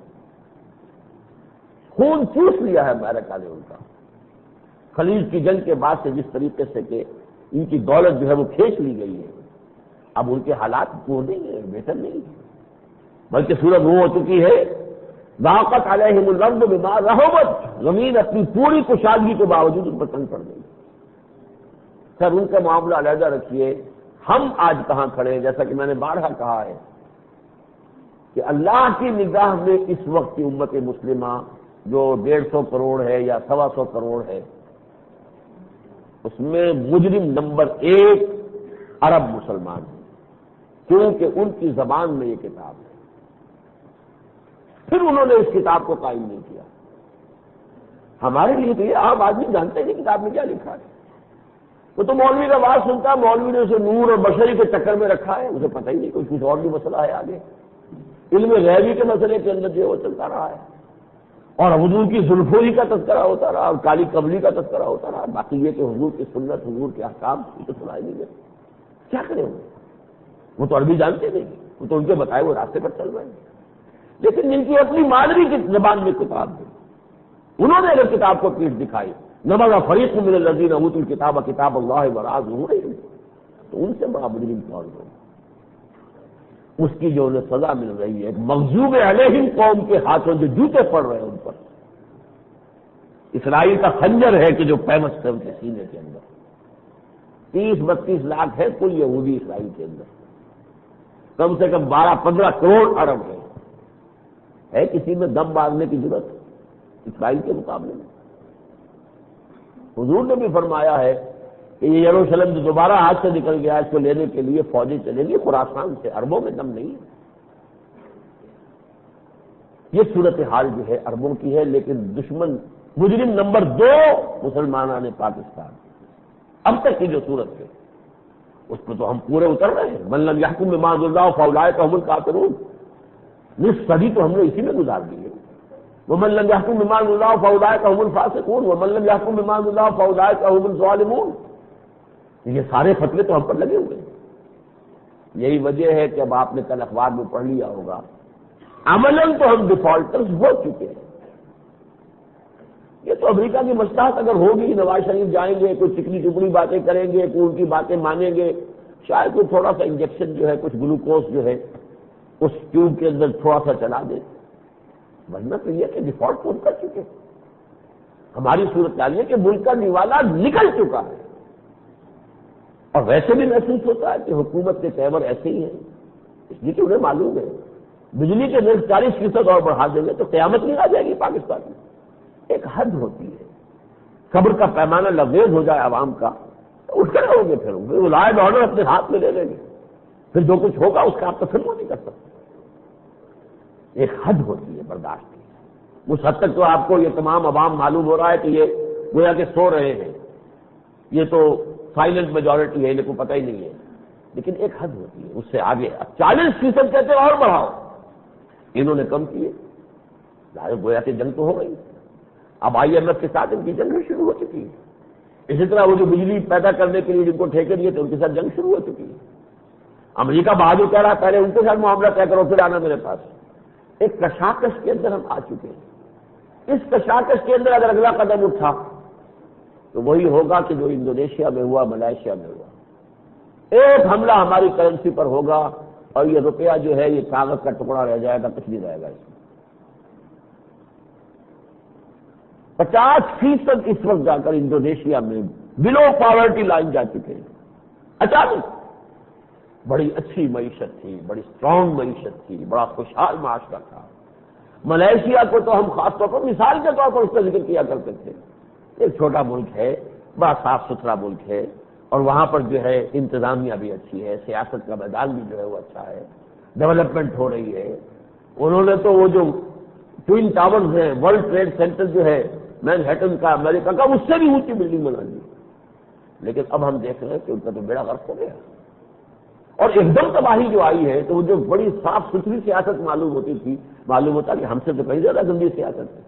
خون چوس لیا ہے امریکہ نے ان کا. خلیج کی جنگ کے بعد سے جس طریقے سے کہ ان کی دولت جو ہے وہ کھینچ لی گئی ہے، اب ان کے حالات وہ نہیں ہے، بہتر نہیں ہے، بلکہ صورت وہ ہو چکی ہے ضاقت علیہم الارض بما رحبت. زمین اپنی پوری کشادگی کے باوجود ان پر تنگ پڑ گئی. سر ان کا معاملہ علیحدہ رکھیے. ہم آج کہاں کھڑے ہیں؟ جیسا کہ میں نے بارہا کہا ہے کہ اللہ کی نگاہ میں اس وقت کی امت مسلمہ جو 150 کروڑ ہے یا 125 کروڑ ہے، اس میں مجرم نمبر 1 عرب مسلمان ہیں، کیونکہ ان کی زبان میں یہ کتاب ہے. پھر انہوں نے اس کتاب کو قائم نہیں کیا. ہمارے لیے تو یہ عام آدمی جانتے ہیں کہ کتاب میں کیا لکھا ہے. وہ تو مولوی کا بات سنتا ہے، مولوی نے اسے نور اور بشری کے چکر میں رکھا ہے، اسے پتہ ہی نہیں کچھ اور بھی مسئلہ ہے آگے. علم غیبی کے مسئلے کے اندر جو وہ چلتا رہا ہے، اور حضور کی زلفوئی کا تذکرہ ہوتا رہا، اور کالی قبلی کا تذکرہ ہوتا رہا. باقی یہ کہ حضور کی سنت، حضور کے احکام تو سنائی نہیں گئے. کیا کریں وہ تو عربی جانتے نہیں، وہ تو ان کے بتائے وہ راستے پر چل رہے ہیں. لیکن جن کی اپنی مادری کی زبان میں کتاب ہے، انہوں نے اگر کتاب کو پیٹھ دکھائی، نبذ فریق من الذین اوتوا الکتاب کتاب اللہ وراء ظہورہم، تو ان سے بڑا مجرم کون ہو؟ اس کی جو انہیں سزا مل رہی ہے مغضوب علیہم قوم کے ہاتھوں جو جوتے پڑ رہے ہیں ان پر. اسرائیل کا خنجر ہے کہ جو پیوست ہے ان کے سینے کے اندر. 30-32 لاکھ ہے کل یہودی اسرائیل کے اندر، کم سے کم 12-15 کروڑ عرب ہے کسی میں دم مارنے کی ضرورت اسرائیل کے مقابلے میں؟ حضور نے بھی فرمایا ہے کہ یہ یروشلم جو دوبارہ ہاتھ سے نکل گیا، اس کو لینے کے لیے فوجیں چلیں گی خراسان سے. عربوں میں دم نہیں ہے. یہ صورتحال جو ہے عربوں کی ہے، لیکن دشمن مجرم نمبر 2 مسلمانان پاکستان. اب تک کی جو صورت ہے اس پہ تو ہم پورے اتر رہے ہیں. من لم یحکم بما انزل اللہ فاولئک هم الکافرون. نصف صدی تو ہم نے اسی میں گزار دی ہے. ومن لم يحكم بما انزل الله فاولئک هم الفاسقون ومن لم يحكم بما انزل الله فاولئک هم الظالمون. یہ سارے فتوے تو ہم پر لگے ہوئے ہیں. یہی وجہ ہے کہ اب آپ نے کل اخبار میں پڑھ لیا ہوگا عملاً تو ہم ڈیفالٹرز ہو چکے ہیں. یہ تو امریکہ کی مصلحت اگر ہوگی، نواز شریف جائیں گے، کوئی چکنی چپڑی باتیں کریں گے، کوئی ان کی باتیں مانیں گے، شاید کوئی تھوڑا سا انجیکشن جو ہے، کچھ گلوکوز جو ہے اس ٹیوب کے اندر تھوڑا سا چلا دے. ورنہ تو یہ کہ ڈیفالٹ تو کر چکے. ہماری صورت حال یہ کہ ملک کا نوالا نکل چکا ہے. اور ویسے بھی محسوس ہوتا ہے کہ حکومت کے تیور ایسے ہی ہیں. اس لیے کہ انہیں معلوم ہے بجلی کے نرخ 40% اور بڑھا دیں گے تو قیامت نہیں آ جائے گی پاکستان میں. ایک حد ہوتی ہے. صبر کا پیمانہ لبریز ہو جائے عوام کا تو اٹھ کر رہو گے. پھر وہ لائے آرڈر اپنے ہاتھ میں لے لیں گے. پھر جو کچھ ہوگا اس کا آپ تو پھر وہ نہیں کر سکتے. ایک حد ہوتی ہے برداشت کی. اس حد تک تو آپ کو یہ تمام عوام معلوم ہو رہا ہے کہ یہ گویا کہ سو رہے ہیں، یہ تو سائلنٹ میجورٹی ہے، انہیں کو پتہ ہی نہیں ہے. لیکن ایک حد ہوتی ہے، اس سے آگے 40% کہتے ہیں اور بڑھاؤ. انہوں نے کم کیے. ظاہر گویا کہ جنگ تو ہو گئی. اب IMF کے ساتھ ان کی جنگ شروع ہو چکی ہے. اسی طرح وہ جو بجلی پیدا کرنے کے لیے جن کو ٹھیکے دیے تھے ان کے ساتھ جنگ شروع ہو چکی ہے. امریکہ بہادر کہہ رہا ہے پہلے ان کے ساتھ معاملہ طے کرو پھر آنا میرے پاس. ایک کشاکش کے اندر ہم آ چکے ہیں. اس کشاکش کے اندر اگر اگلا قدم اٹھا تو وہی ہوگا کہ جو انڈونیشیا میں ہوا، ملائیشیا میں ہوا. ایک حملہ ہماری کرنسی پر ہوگا اور یہ روپیہ جو ہے یہ کاغذ کا ٹکڑا رہ جائے گا، کچھ نہیں رہے گا. اس میں 50% اس وقت جا کر انڈونیشیا میں بلو پاورٹی لائن جا چکے ہیں. اچانک بڑی اچھی معیشت تھی، بڑی اسٹرانگ معیشت تھی، بڑا خوشحال معاشرہ تھا. ملائیشیا کو تو ہم خاص طور پر مثال کے طور پر اس کا ذکر کیا کرتے تھے. ایک چھوٹا ملک ہے، بڑا صاف ستھرا ملک ہے، اور وہاں پر جو ہے انتظامیہ بھی اچھی ہے، سیاست کا میدان بھی جو ہے وہ اچھا ہے، ڈیولپمنٹ ہو رہی ہے. انہوں نے تو وہ جو ٹوئن ٹاورز ہیں، ورلڈ ٹریڈ سینٹر جو ہے مینہٹن کا، امریکہ کا، اس سے بھی اونچی بلڈنگ بنا دی. لیکن اب ہم دیکھ رہے ہیں کہ ان کا تو بیڑا غرق ہو گیا. اور ایک دم تباہی جو آئی ہے تو وہ جو بڑی صاف ستھری سیاست معلوم ہوتی تھی، معلوم ہوتا کہ ہم سے تو کہیں زیادہ گندی سیاست ہے.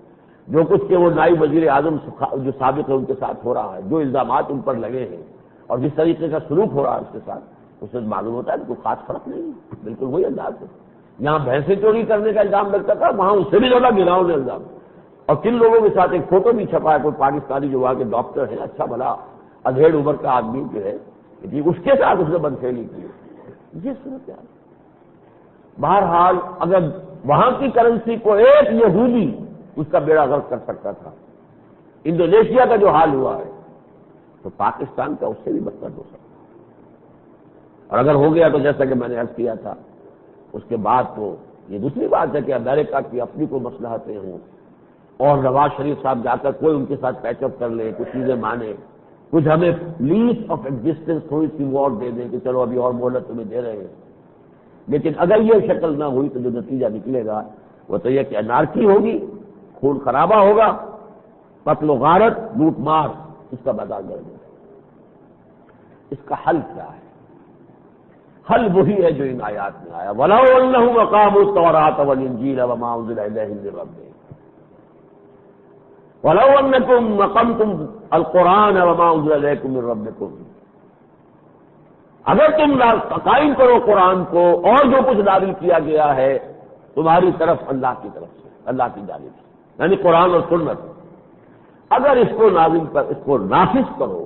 جو کچھ کہ وہ نائب وزیر اعظم جو سابق ہے ان کے ساتھ ہو رہا ہے، جو الزامات ان پر لگے ہیں اور جس طریقے کا سلوک ہو رہا ہے اس کے ساتھ، اس سے معلوم ہوتا ہے کہ کوئی خاص فرق نہیں. بالکل وہی انداز ہے. یہاں بھینسیں چوری کرنے کا الزام لگتا تھا، وہاں اس سے بھی زیادہ گراؤں نے الزام. اور کن لوگوں کے ساتھ ایک فوٹو بھی چھپا ہے، کوئی پاکستانی جو وہاں کے ڈاکٹر ہیں، اچھا بھلا ادھیڑ عمر کا آدمی جو ہے، اس کے ساتھ اس نے بدفعلی کی. یہ صورت ہے. بہرحال اگر وہاں کی کرنسی کو ایک یہودی اس کا بیڑا غرق کر سکتا تھا، انڈونیشیا کا جو حال ہوا ہے تو پاکستان کا اس سے بھی بدتر ہو سکتا. اور اگر ہو گیا تو جیسا کہ میں نے عرض کیا تھا اس کے بعد تو یہ دوسری بات ہے کہ امریکہ کی اپنی کوئی مصلحتیں ہوں اور نواز شریف صاحب جا کر کوئی ان کے ساتھ پیچ اپ کر لیں، کچھ چیزیں مانیں، کچھ ہمیں لیس آف ایگزسٹنس تھوڑی سی وار دے دیں کہ چلو ابھی اور مہلت تمہیں دے رہے ہیں. لیکن اگر یہ شکل نہ ہوئی تو جو نتیجہ نکلے گا وہ تو یہ کہ انارکی ہوگی، خون خرابہ ہوگا، قتل و غارت، لوٹ مار، اس کا بازار گرم ہوگا. اس کا حل کیا ہے؟ حل وہی ہے جو ان آیات میں آیا، وَلَوْ أَنَّهُمْ أَقَامُوا التَّوْرَاةَ وَالْإِنجِيلَ وَمَا أُنزِلَ إِلَيْهِم مِّن رَّبِّهِمْ وَلَوْ أَنَّكُمْ أَقَمْتُمْ الْقُرْآنَ وَمَا أُنزِلَ إِلَيْكُم مِّن رَّبِّكُمْ. اگر تم قائم کرو قرآن کو اور جو کچھ نازل کیا گیا ہے تمہاری طرف اللہ کی طرف سے، اللہ کی جانب سے، یعنی قرآن اور سنت، اگر اس کو نازل کر، اس کو نافذ کرو،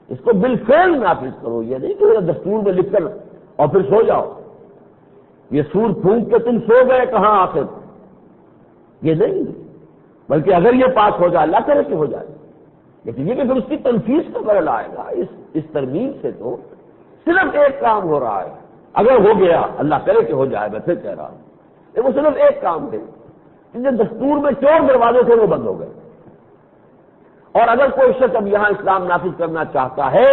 اس کو بالفعل نافذ کرو. یہ نہیں کہ دستور میں لکھ کر اور پھر سو جاؤ، یہ سور پھونک کے تم سو گئے کہاں آخر، یہ نہیں. بلکہ اگر یہ پاس ہو جائے، اللہ کرے کہ ہو جائے، لیکن یہ کہ پھر اس کی تنفیذ کا مرحلہ آئے گا. اس ترمیم سے تو صرف ایک کام ہو رہا ہے. اگر ہو گیا، اللہ کرے کہ ہو جائے، میں پھر کہہ رہا ہوں وہ صرف ایک کام ہے کہ جو دستور میں چور دروازے تھے وہ بند ہو گئے. اور اگر کوئی شخص اب یہاں اسلام نافذ کرنا چاہتا ہے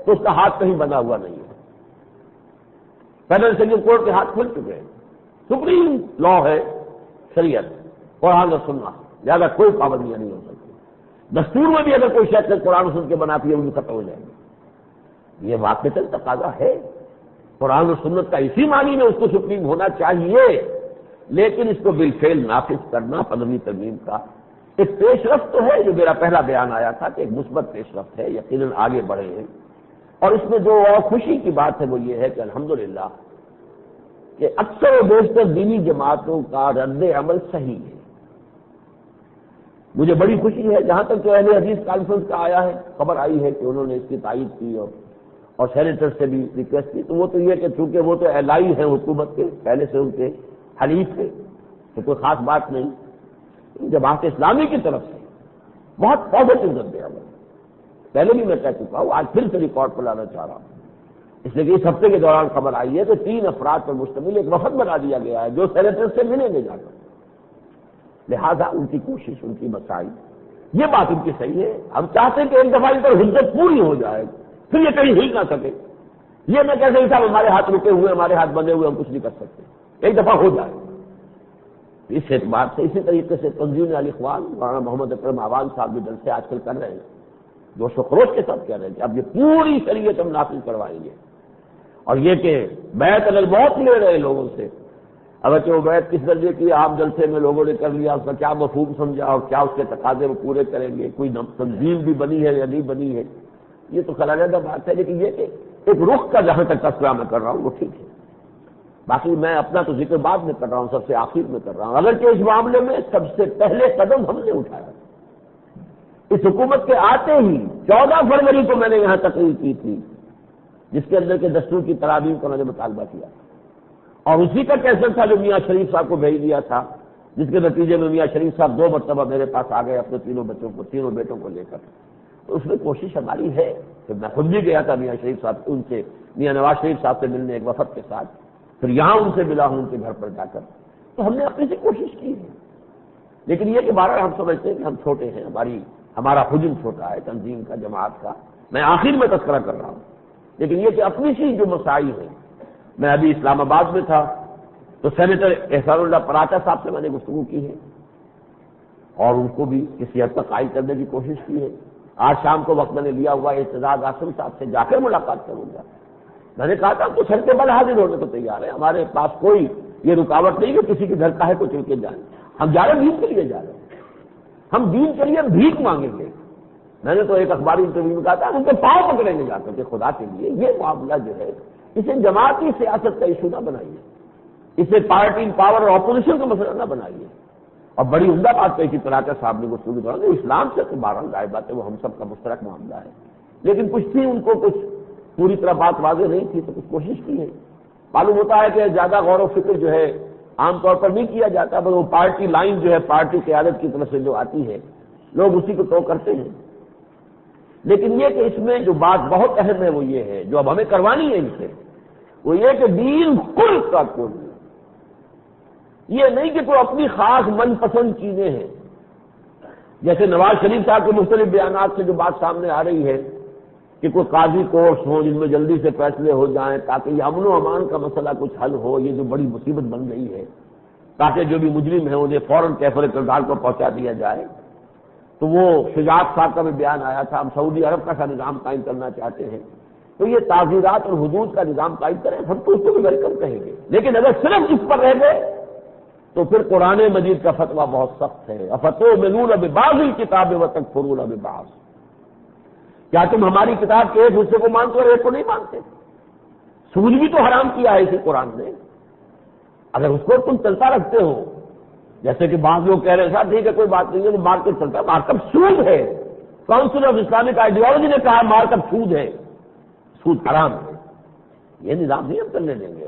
تو اس کا ہاتھ کہیں بنا ہوا نہیں ہے. فیڈرل سپریم کورٹ کے ہاتھ کھل چکے ہیں. سپریم لا ہے شریعت، قرآن اور سنت، لہذا کوئی پابندیاں نہیں ہو سکتی. دستور میں بھی اگر کوئی شخص قرآن و سنت کے بناتی ہے وہ بھی ختم ہو جائیں گے. یہ واقعتاً تقاضا ہے قرآن و سنت کا اسی معنی میں اس کو سپریم ہونا چاہیے، لیکن اس کو بالفعل نافذ کرنا پندرہویں ترمیم کا ایک پیش رفت تو ہے. جو میرا پہلا بیان آیا تھا کہ ایک مثبت پیش رفت ہے، یقیناً آگے بڑھے ہیں. اور اس میں جو خوشی کی بات ہے وہ یہ ہے کہ الحمدللہ کہ اکثر و بیشتر دینی جماعتوں کا رد عمل صحیح ہے. مجھے بڑی خوشی ہے جہاں تک کہ اہل حدیث کانفرنس کا آیا ہے، خبر آئی ہے کہ انہوں نے اس کی تائید کی اور سینیٹر سے بھی ریکویسٹ کی. تو وہ تو یہ کہ چونکہ وہ تو اعلائی ہیں حکومت کے، پہلے سے ان کے حلیف تھے، تو کوئی خاص بات نہیں. جماعت اسلامی کی طرف سے بہت پازیٹو رد عمل، پہلے بھی میں کہہ چکا ہوں، آج پھر سے ریکارڈ پر لانا چاہ رہا ہوں. اس لیے کہ اس ہفتے کے دوران خبر آئی ہے کہ 3 افراد پر مشتمل ایک وفد بنا دیا گیا ہے جو سینیٹر سے ملیں گے جا کر. لہذا ان کی کوشش، ان کی مساعی، یہ بات ان کی صحیح ہے. ہم چاہتے ہیں کہ ایک دفعہ ان پر حجت پوری ہو جائے، پھر یہ کہیں ہل نہ سکے. یہ میں کہہ سکتا ہوں ہمارے ہاتھ رکے ہوئے، ہمارے ہاتھ بندھے ہوئے، ہم کچھ نہیں کر سکتے. ایک دفعہ ہو جائے. اس اعتبار سے اسی طریقے سے تنظیم الاخوان مولانا محمد اکرم آوان صاحب بھی جلسے آج کل کر رہے ہیں، جوش و خروش کے ساتھ کہہ رہے ہیں کہ اب یہ پوری شریعت ہم نافذ کروائیں گے. اور یہ کہ بیعت علی الموت لے رہے ہیں لوگوں سے، اگرچہ وہ بیعت کس درجے کی عام جلسے میں لوگوں نے کر لیا، اس کا کیا مفہوم سمجھا اور کیا اس کے تقاضے وہ پورے کریں گے، کوئی تنظیم بھی بنی ہے یا نہیں بنی ہے، یہ تو خلاجہ بات ہے. لیکن یہ کہ ایک رخ کا جہاں تک تذکرہ میں کر رہا ہوں وہ ٹھیک ہے. باقی میں اپنا تو ذکر بعد میں کر رہا ہوں، سب سے آخر میں کر رہا ہوں. اگرچہ اس معاملے میں سب سے پہلے قدم ہم نے اٹھایا. اس حکومت کے آتے ہی 14 فروری کو میں نے یہاں تقریر کی تھی جس کے اندر کے دستور کی ترامیم کا میں نے مطالبہ کیا، اور اسی کا کیسر تھا جو میاں شریف صاحب کو بھیج دیا تھا، جس کے نتیجے میں میاں شریف صاحب 2 مرتبہ میرے پاس آ گئے اپنے 3 بچوں کو، 3 بیٹوں کو لے کر. تو اس میں کوشش ہماری ہے کہ میں خود بھی گیا تھا میاں شریف صاحب ان سے، میاں نواز شریف صاحب سے ملنے ایک وفد کے ساتھ، پھر یہاں ان سے ملا ہوں ان کے گھر پر جا کر. تو ہم نے اپنی سے کوشش کی ہے. لیکن یہ کہ بہرحال ہم سمجھتے ہیں کہ ہم چھوٹے ہیں، ہمارا حجم چھوٹا ہے تنظیم کا، جماعت کا. میں آخر میں تذکرہ کر رہا ہوں. لیکن یہ کہ اپنی سی جو مسائل ہیں، میں ابھی اسلام آباد میں تھا تو سینیٹر احسان اللہ پراچا صاحب سے میں نے گفتگو کی ہے اور ان کو بھی کسی حد تک قائل کرنے کی کوشش کی ہے. آج شام کو وقت میں نے لیا ہوا اعتزاز آصم صاحب سے جا کر ملاقات کروں گا. میں نے کہا تھا تو سر کے بل حاضر ہونے کو تیار ہے، ہمارے پاس کوئی یہ رکاوٹ نہیں کہ کسی کے گھر کا ہے کو چل کے جائیں. ہم جا رہے ہیں دین کے لیے جا رہے ہیں، ہم دین کے لیے بھیک مانگیں گے. میں نے تو ایک اخباری انٹرویو میں کہا تھا ان کے پاؤں پکڑیں گے جا کر کے خدا کے لیے. یہ معاملہ جو ہے اسے جماعتی سیاست کا ایشو نہ بنائیے، اسے پارٹی پاور اور اپوزیشن کا مسئلہ نہ بنائیے. اور بڑی عمدہ بات کہی تھی طلاقہ صاحب نے گفتگو دوران، اسلام سے تو بہرحال ظاہر بات ہے وہ ہم سب کا مشترک معاملہ ہے، لیکن کچھ تھی ان کو کچھ پوری طرح بات واضح نہیں تھی تو کچھ کوشش کی ہے. معلوم ہوتا ہے کہ زیادہ غور و فکر جو ہے عام طور پر نہیں کیا جاتا، بس وہ پارٹی لائن جو ہے پارٹی قیادت کی طرف سے جو آتی ہے لوگ اسی کو تو کرتے ہیں. لیکن یہ کہ اس میں جو بات بہت اہم ہے وہ یہ ہے جو اب ہمیں کروانی ہے ان سے، وہ یہ کہ دین کل کا کل، یہ نہیں کہ کوئی اپنی خاص من پسند چیزیں ہیں. جیسے نواز شریف صاحب کے مختلف بیانات سے جو بات سامنے آ رہی ہے کہ کوئی قاضی کورس ہوں جن میں جلدی سے فیصلے ہو جائیں تاکہ یہ امن و امان کا مسئلہ کچھ حل ہو، یہ جو بڑی مصیبت بن گئی ہے، تاکہ جو بھی مجرم ہیں انہیں فوراً کیفر کردار کو پہنچا دیا جائے. تو وہ شجاعت صاحب کا بھی بیان آیا تھا، ہم سعودی عرب کا نظام قائم کرنا چاہتے ہیں. تو یہ تعزیرات اور حدود کا نظام قائم کریں، ہم تو اس کو بھی ویلکم کہیں گے. لیکن اگر صرف اس پر رہ گئے تو پھر قرآن مجید کا فتویٰ بہت سخت ہے. افتؤمنون ببعض الکتاب وتکفرون ببعض، کیا تم ہماری کتاب کے ایک حصے کو مانتے اور ایک کو نہیں مانتے؟ سود بھی تو حرام کیا ہے اسی قرآن نے. اگر اس کو تم چلتا رکھتے ہو، جیسے کہ بعض لوگ کہہ رہے ہیں صاحب ٹھیک ہے کوئی بات نہیں ہے وہ مارکیٹ چلتا ہے، مارکیٹ سود ہے. کاؤنسل آف اسلامک آئیڈیالوجی نے کہا مارکیٹ سود ہے، سود حرام ہے. یہ نظام نہیں ہم چلنے دیں گے.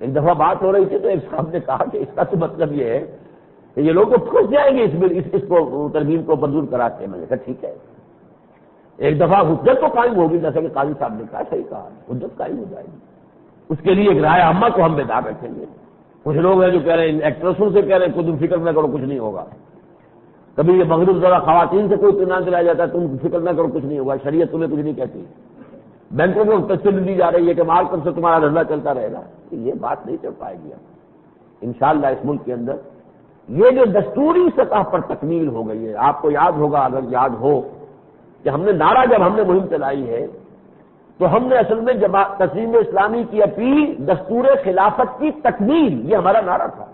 ایک دفعہ بات ہو رہی تھی تو ایک صاحب نے کہا کہ اس کا تو مطلب یہ ہے کہ یہ لوگ تو پھنس جائیں گے اس کو ترمیم کو منظور کراتے ہیں. میں نے کہا ٹھیک ہے، ایک دفعہ حجت تو قائم ہوگی، جیسا کہ قاضی صاحب نے کہا صحیح کہا، حجت قائم ہو جائے گی. اس کے لیے ایک رائے عامہ کو ہم بیدار رکھیں گے. کچھ لوگ ہیں جو کہہ رہے ہیں ایکٹریسوں سے کہہ رہے ہیں تم فکر نہ کرو کچھ نہیں ہوگا. کبھی یہ مغرب زدہ خواتین سے کوئی اطمینان دلایا جاتا ہے تم فکر نہ کرو کچھ نہیں ہوگا، شریعت تمہیں کچھ نہیں کہتی. بینکوں کو تسلی دی جا رہی ہے کہ مارکیٹ سے تمہارا دھندا چلتا رہے گا. یہ بات نہیں چل پائے گی. انشاءاللہ اس ملک کے اندر یہ جو دستوری سطح پر تکمیل ہو گئی ہے، آپ کو یاد ہوگا، اگر یاد ہو کہ ہم نے نعرہ جب ہم نے مہم چلائی ہے تو ہم نے اصل میں تسلیم اسلامی کی اپیل دستور خلافت کی تکمیل، یہ ہمارا نعرہ تھا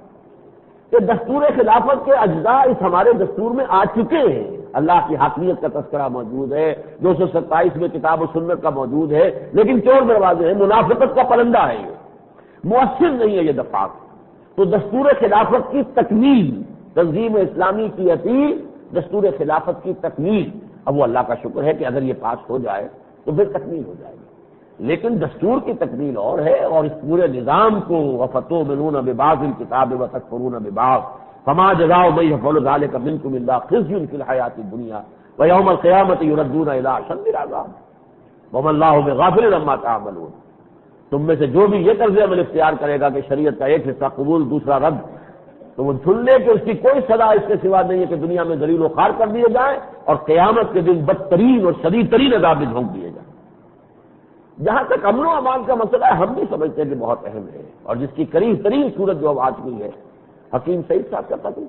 کہ دستور خلافت کے اجزاء اس ہمارے دستور میں آ چکے ہیں۔ اللہ کی حاکمیت کا تذکرہ موجود ہے، 227 میں کتاب و سنت کا موجود ہے، لیکن چور دروازے ہیں، منافقت کا پرندہ ہے، یہ مؤثر نہیں ہے یہ دفعات۔ تو دستور خلافت کی تکمیل، تنظیم اسلامی کی اپیل دستور خلافت کی تکمیل، اب وہ اللہ کا شکر ہے کہ اگر یہ پاس ہو جائے تو پھر تکمیل ہو جائے گی، لیکن دستور کی تکمیل اور ہے، اور اس پورے نظام کو وَفَتُؤْمِنُونَ بِبَعْضِ الْكِتَابِ وَتَكْفُرُونَ بِبَعْضٍ فَمَا جَزَاءُ مَن يَفْعَلُ ذَلِكَ مِنكُمْ إِلَّا خِزْيٌ فِي الْحَيَاةِ الدُّنْيَا وَيَوْمَ الْقِيَامَةِ يُرَدُّونَ إِلَىٰ أَشَدِّ الْعَذَابِ وَمَا اللَّهُ بِغَافِلٍ عَمَّا تَعْمَلُونَ۔ تم میں سے جو بھی یہ طرز عمل اختیار کرے گا کہ شریعت کا ایک حصہ قبول دوسرا رد، تو وہ سن لے کہ اس کی کوئی سزا اس کے سوا نہیں ہے کہ دنیا میں ذلیل و خوار کر دیے جائیں اور قیامت کے دن بدترین اور شدید ترین عذاب میں جھونک دیے جائیں۔ جہاں تک امن و امان کا مسئلہ ہے، ہم بھی سمجھتے ہیں کہ بہت اہم ہے، اور جس کی قریب ترین صورت جو اب آ چکی ہے، حکیم سعید صاحب کا قتل،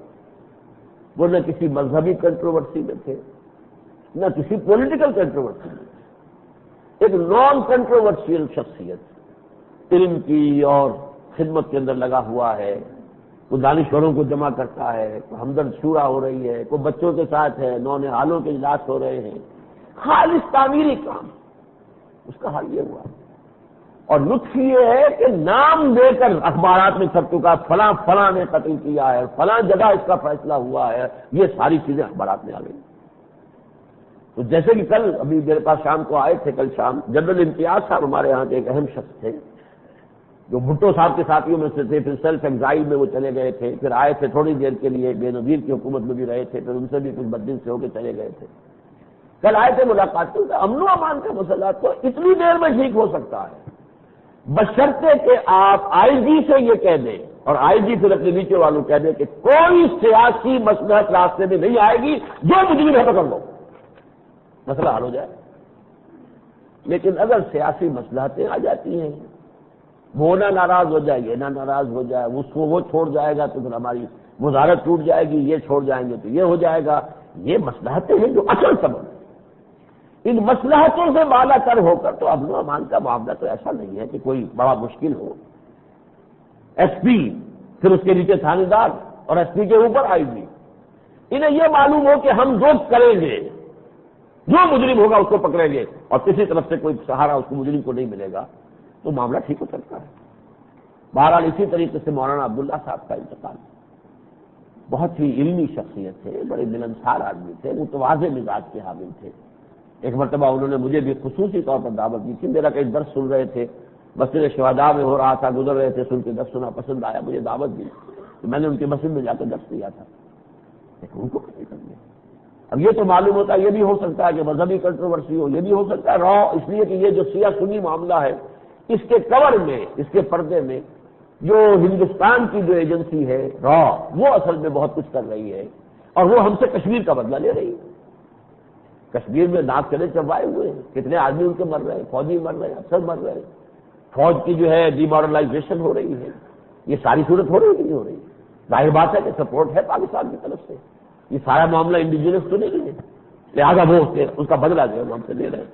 وہ نہ کسی مذہبی کنٹروورسی میں تھے نہ کسی پولیٹیکل کنٹروورسی میں، ایک نان کنٹروورشیل شخصیت، علم کی اور خدمت کے اندر لگا ہوا ہے، وہ دانشوروں کو جمع کرتا ہے، کوئی ہمدرد شورا ہو رہی ہے، کوئی بچوں کے ساتھ ہے، نونہالوں کے اجلاس ہو رہے ہیں، خالص تعمیری کام، اس کا حال یہ ہوا۔ اور لطف یہ ہے کہ نام دے کر اخبارات میں چھپ چکا، فلاں فلاں نے قتل کیا ہے، فلاں جگہ اس کا فیصلہ ہوا ہے، یہ ساری چیزیں اخبارات میں آ گئی۔ تو جیسے کہ کل ابھی میرے پاس شام کو آئے تھے، کل شام جنرل امتیاز صاحب ہمارے یہاں کے ایک اہم شخص تھے جو بھٹو صاحب کے ساتھیوں میں سے تھے، پھر سیلف ایگزائل میں وہ چلے گئے تھے، پھر آئے تھے تھوڑی دیر کے لیے، بے نظیر کی حکومت میں بھی رہے تھے، پھر ان سے بھی کچھ بددل سے ہو کے چلے گئے تھے۔ کل آئے تھے ملاقات کو، امن و امان کا مسئلہ تو اتنی دیر میں ٹھیک ہو سکتا ہے بشرطے کہ آپ آئی جی سے یہ کہہ دیں، اور آئی جی پھر اپنے نیچے والوں کہہ دیں کہ کوئی سیاسی مصلحت راستے میں نہیں آئے گی، جو مجرم ہے پکڑ لو، مسئلہ حل ہو جائے۔ لیکن اگر سیاسی مصلحتیں آ جاتی ہیں، وہ نہ ناراض ہو جائے، یہ نہ ناراض ہو جائے، اس کو وہ چھوڑ جائے گا تو پھر ہماری وزارت ٹوٹ جائے گی، یہ چھوڑ جائیں گے تو یہ ہو جائے گا، یہ مصلحتیں ہیں جو اصل سبب ہے۔ ان مصلحتوں سے بالا تر ہو کر تو امن و امان کا معاملہ تو ایسا نہیں ہے کہ کوئی بڑا مشکل ہو۔ ایس پی، پھر اس کے نیچے تھانے دار، اور ایس پی کے اوپر آئی جی، انہیں یہ معلوم ہو کہ ہم جو کریں گے، جو مجرم ہوگا اس کو پکڑیں گے، اور کسی طرف سے کوئی سہارا اس کو مجرم کو نہیں ملے گا، تو معاملہ ٹھیک ہو سکتا ہے۔ بہرحال اسی طریقے سے مولانا عبداللہ صاحب کا انتقال، بہت ہی علمی شخصیت تھے، بڑے ملنسار آدمی تھے، متواضع مزاج کے حامل تھے۔ ایک مرتبہ انہوں نے مجھے بھی خصوصی طور پر دعوت دی تھی، میرا کئی درس سن رہے تھے، مسجد شہداء میں ہو رہا تھا، گزر رہے تھے، سن کے درس سنا، پسند آیا، مجھے دعوت دی تو میں نے ان کے مسجد میں جا کر درس دیا تھا، لیکن ان کو قتل کر دیا۔ اب یہ تو معلوم ہوتا ہے، یہ بھی ہو سکتا ہے کہ مذہبی کنٹروورسی ہو، یہ بھی ہو سکتا ہے را، اس لیے کہ یہ جو سیاہ سنی معاملہ ہے، اس کے کور میں، اس کے پردے میں جو ہندوستان کی جو ایجنسی ہے را، وہ اصل میں بہت کچھ کر رہی ہے، اور وہ ہم سے کشمیر کا بدلہ لے رہی ہے۔ کشمیر میں ناک چلے چبائے ہوئے ہیں، کتنے آدمی ان کے مر رہے ہیں، فوجی مر رہے ہیں، افسر مر رہے ہیں، فوج کی جو ہے ڈی مارلائزیشن ہو رہی ہے، یہ ساری صورت ہو رہی ہے کہ نہیں ہو رہی؟ ظاہر بات ہے کہ سپورٹ ہے پاکستان کی طرف سے، یہ سارا معاملہ انڈیجنس تو نہیں ہے، لہٰذا وہ اس کا بدلہ جو ہے وہ ہم سے لے رہے ہیں۔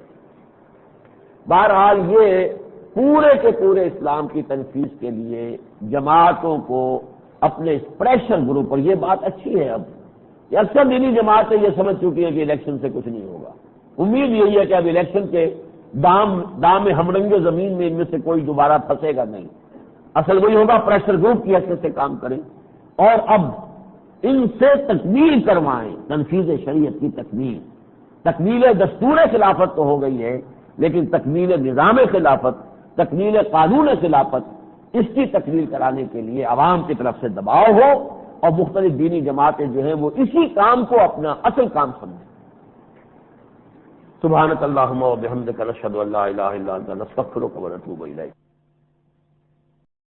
بہرحال یہ پورے کے پورے اسلام کی تنفیذ کے لیے جماعتوں کو اپنے پریشر گروپ پر، یہ بات اچھی ہے اب کہ اکثر دینی جماعتیں یہ سمجھ چکی ہیں کہ الیکشن سے کچھ نہیں ہوگا، امید یہی ہے کہ اب الیکشن کے دام ہمرنگ زمین میں ان میں سے کوئی دوبارہ پھنسے گا نہیں، اصل وہی ہوگا پریشر گروپ کی حیثیت سے کام کریں، اور اب ان سے تکمیل کروائیں، تنفیذ شریعت کی تکمیل دستور خلافت تو ہو گئی ہے، لیکن تکمیل نظام خلافت، تکمیل قانون خلافت، اس کی تکمیل کرانے کے لیے عوام کی طرف سے دباؤ ہو، اور مختلف دینی جماعتیں جو ہیں وہ اسی کام کو اپنا اصل کام سمجھیں۔ سبحانک اللہم و بحمدک، نشہد ان لا الہ الا انت، نستغفرک و نتوب الیک۔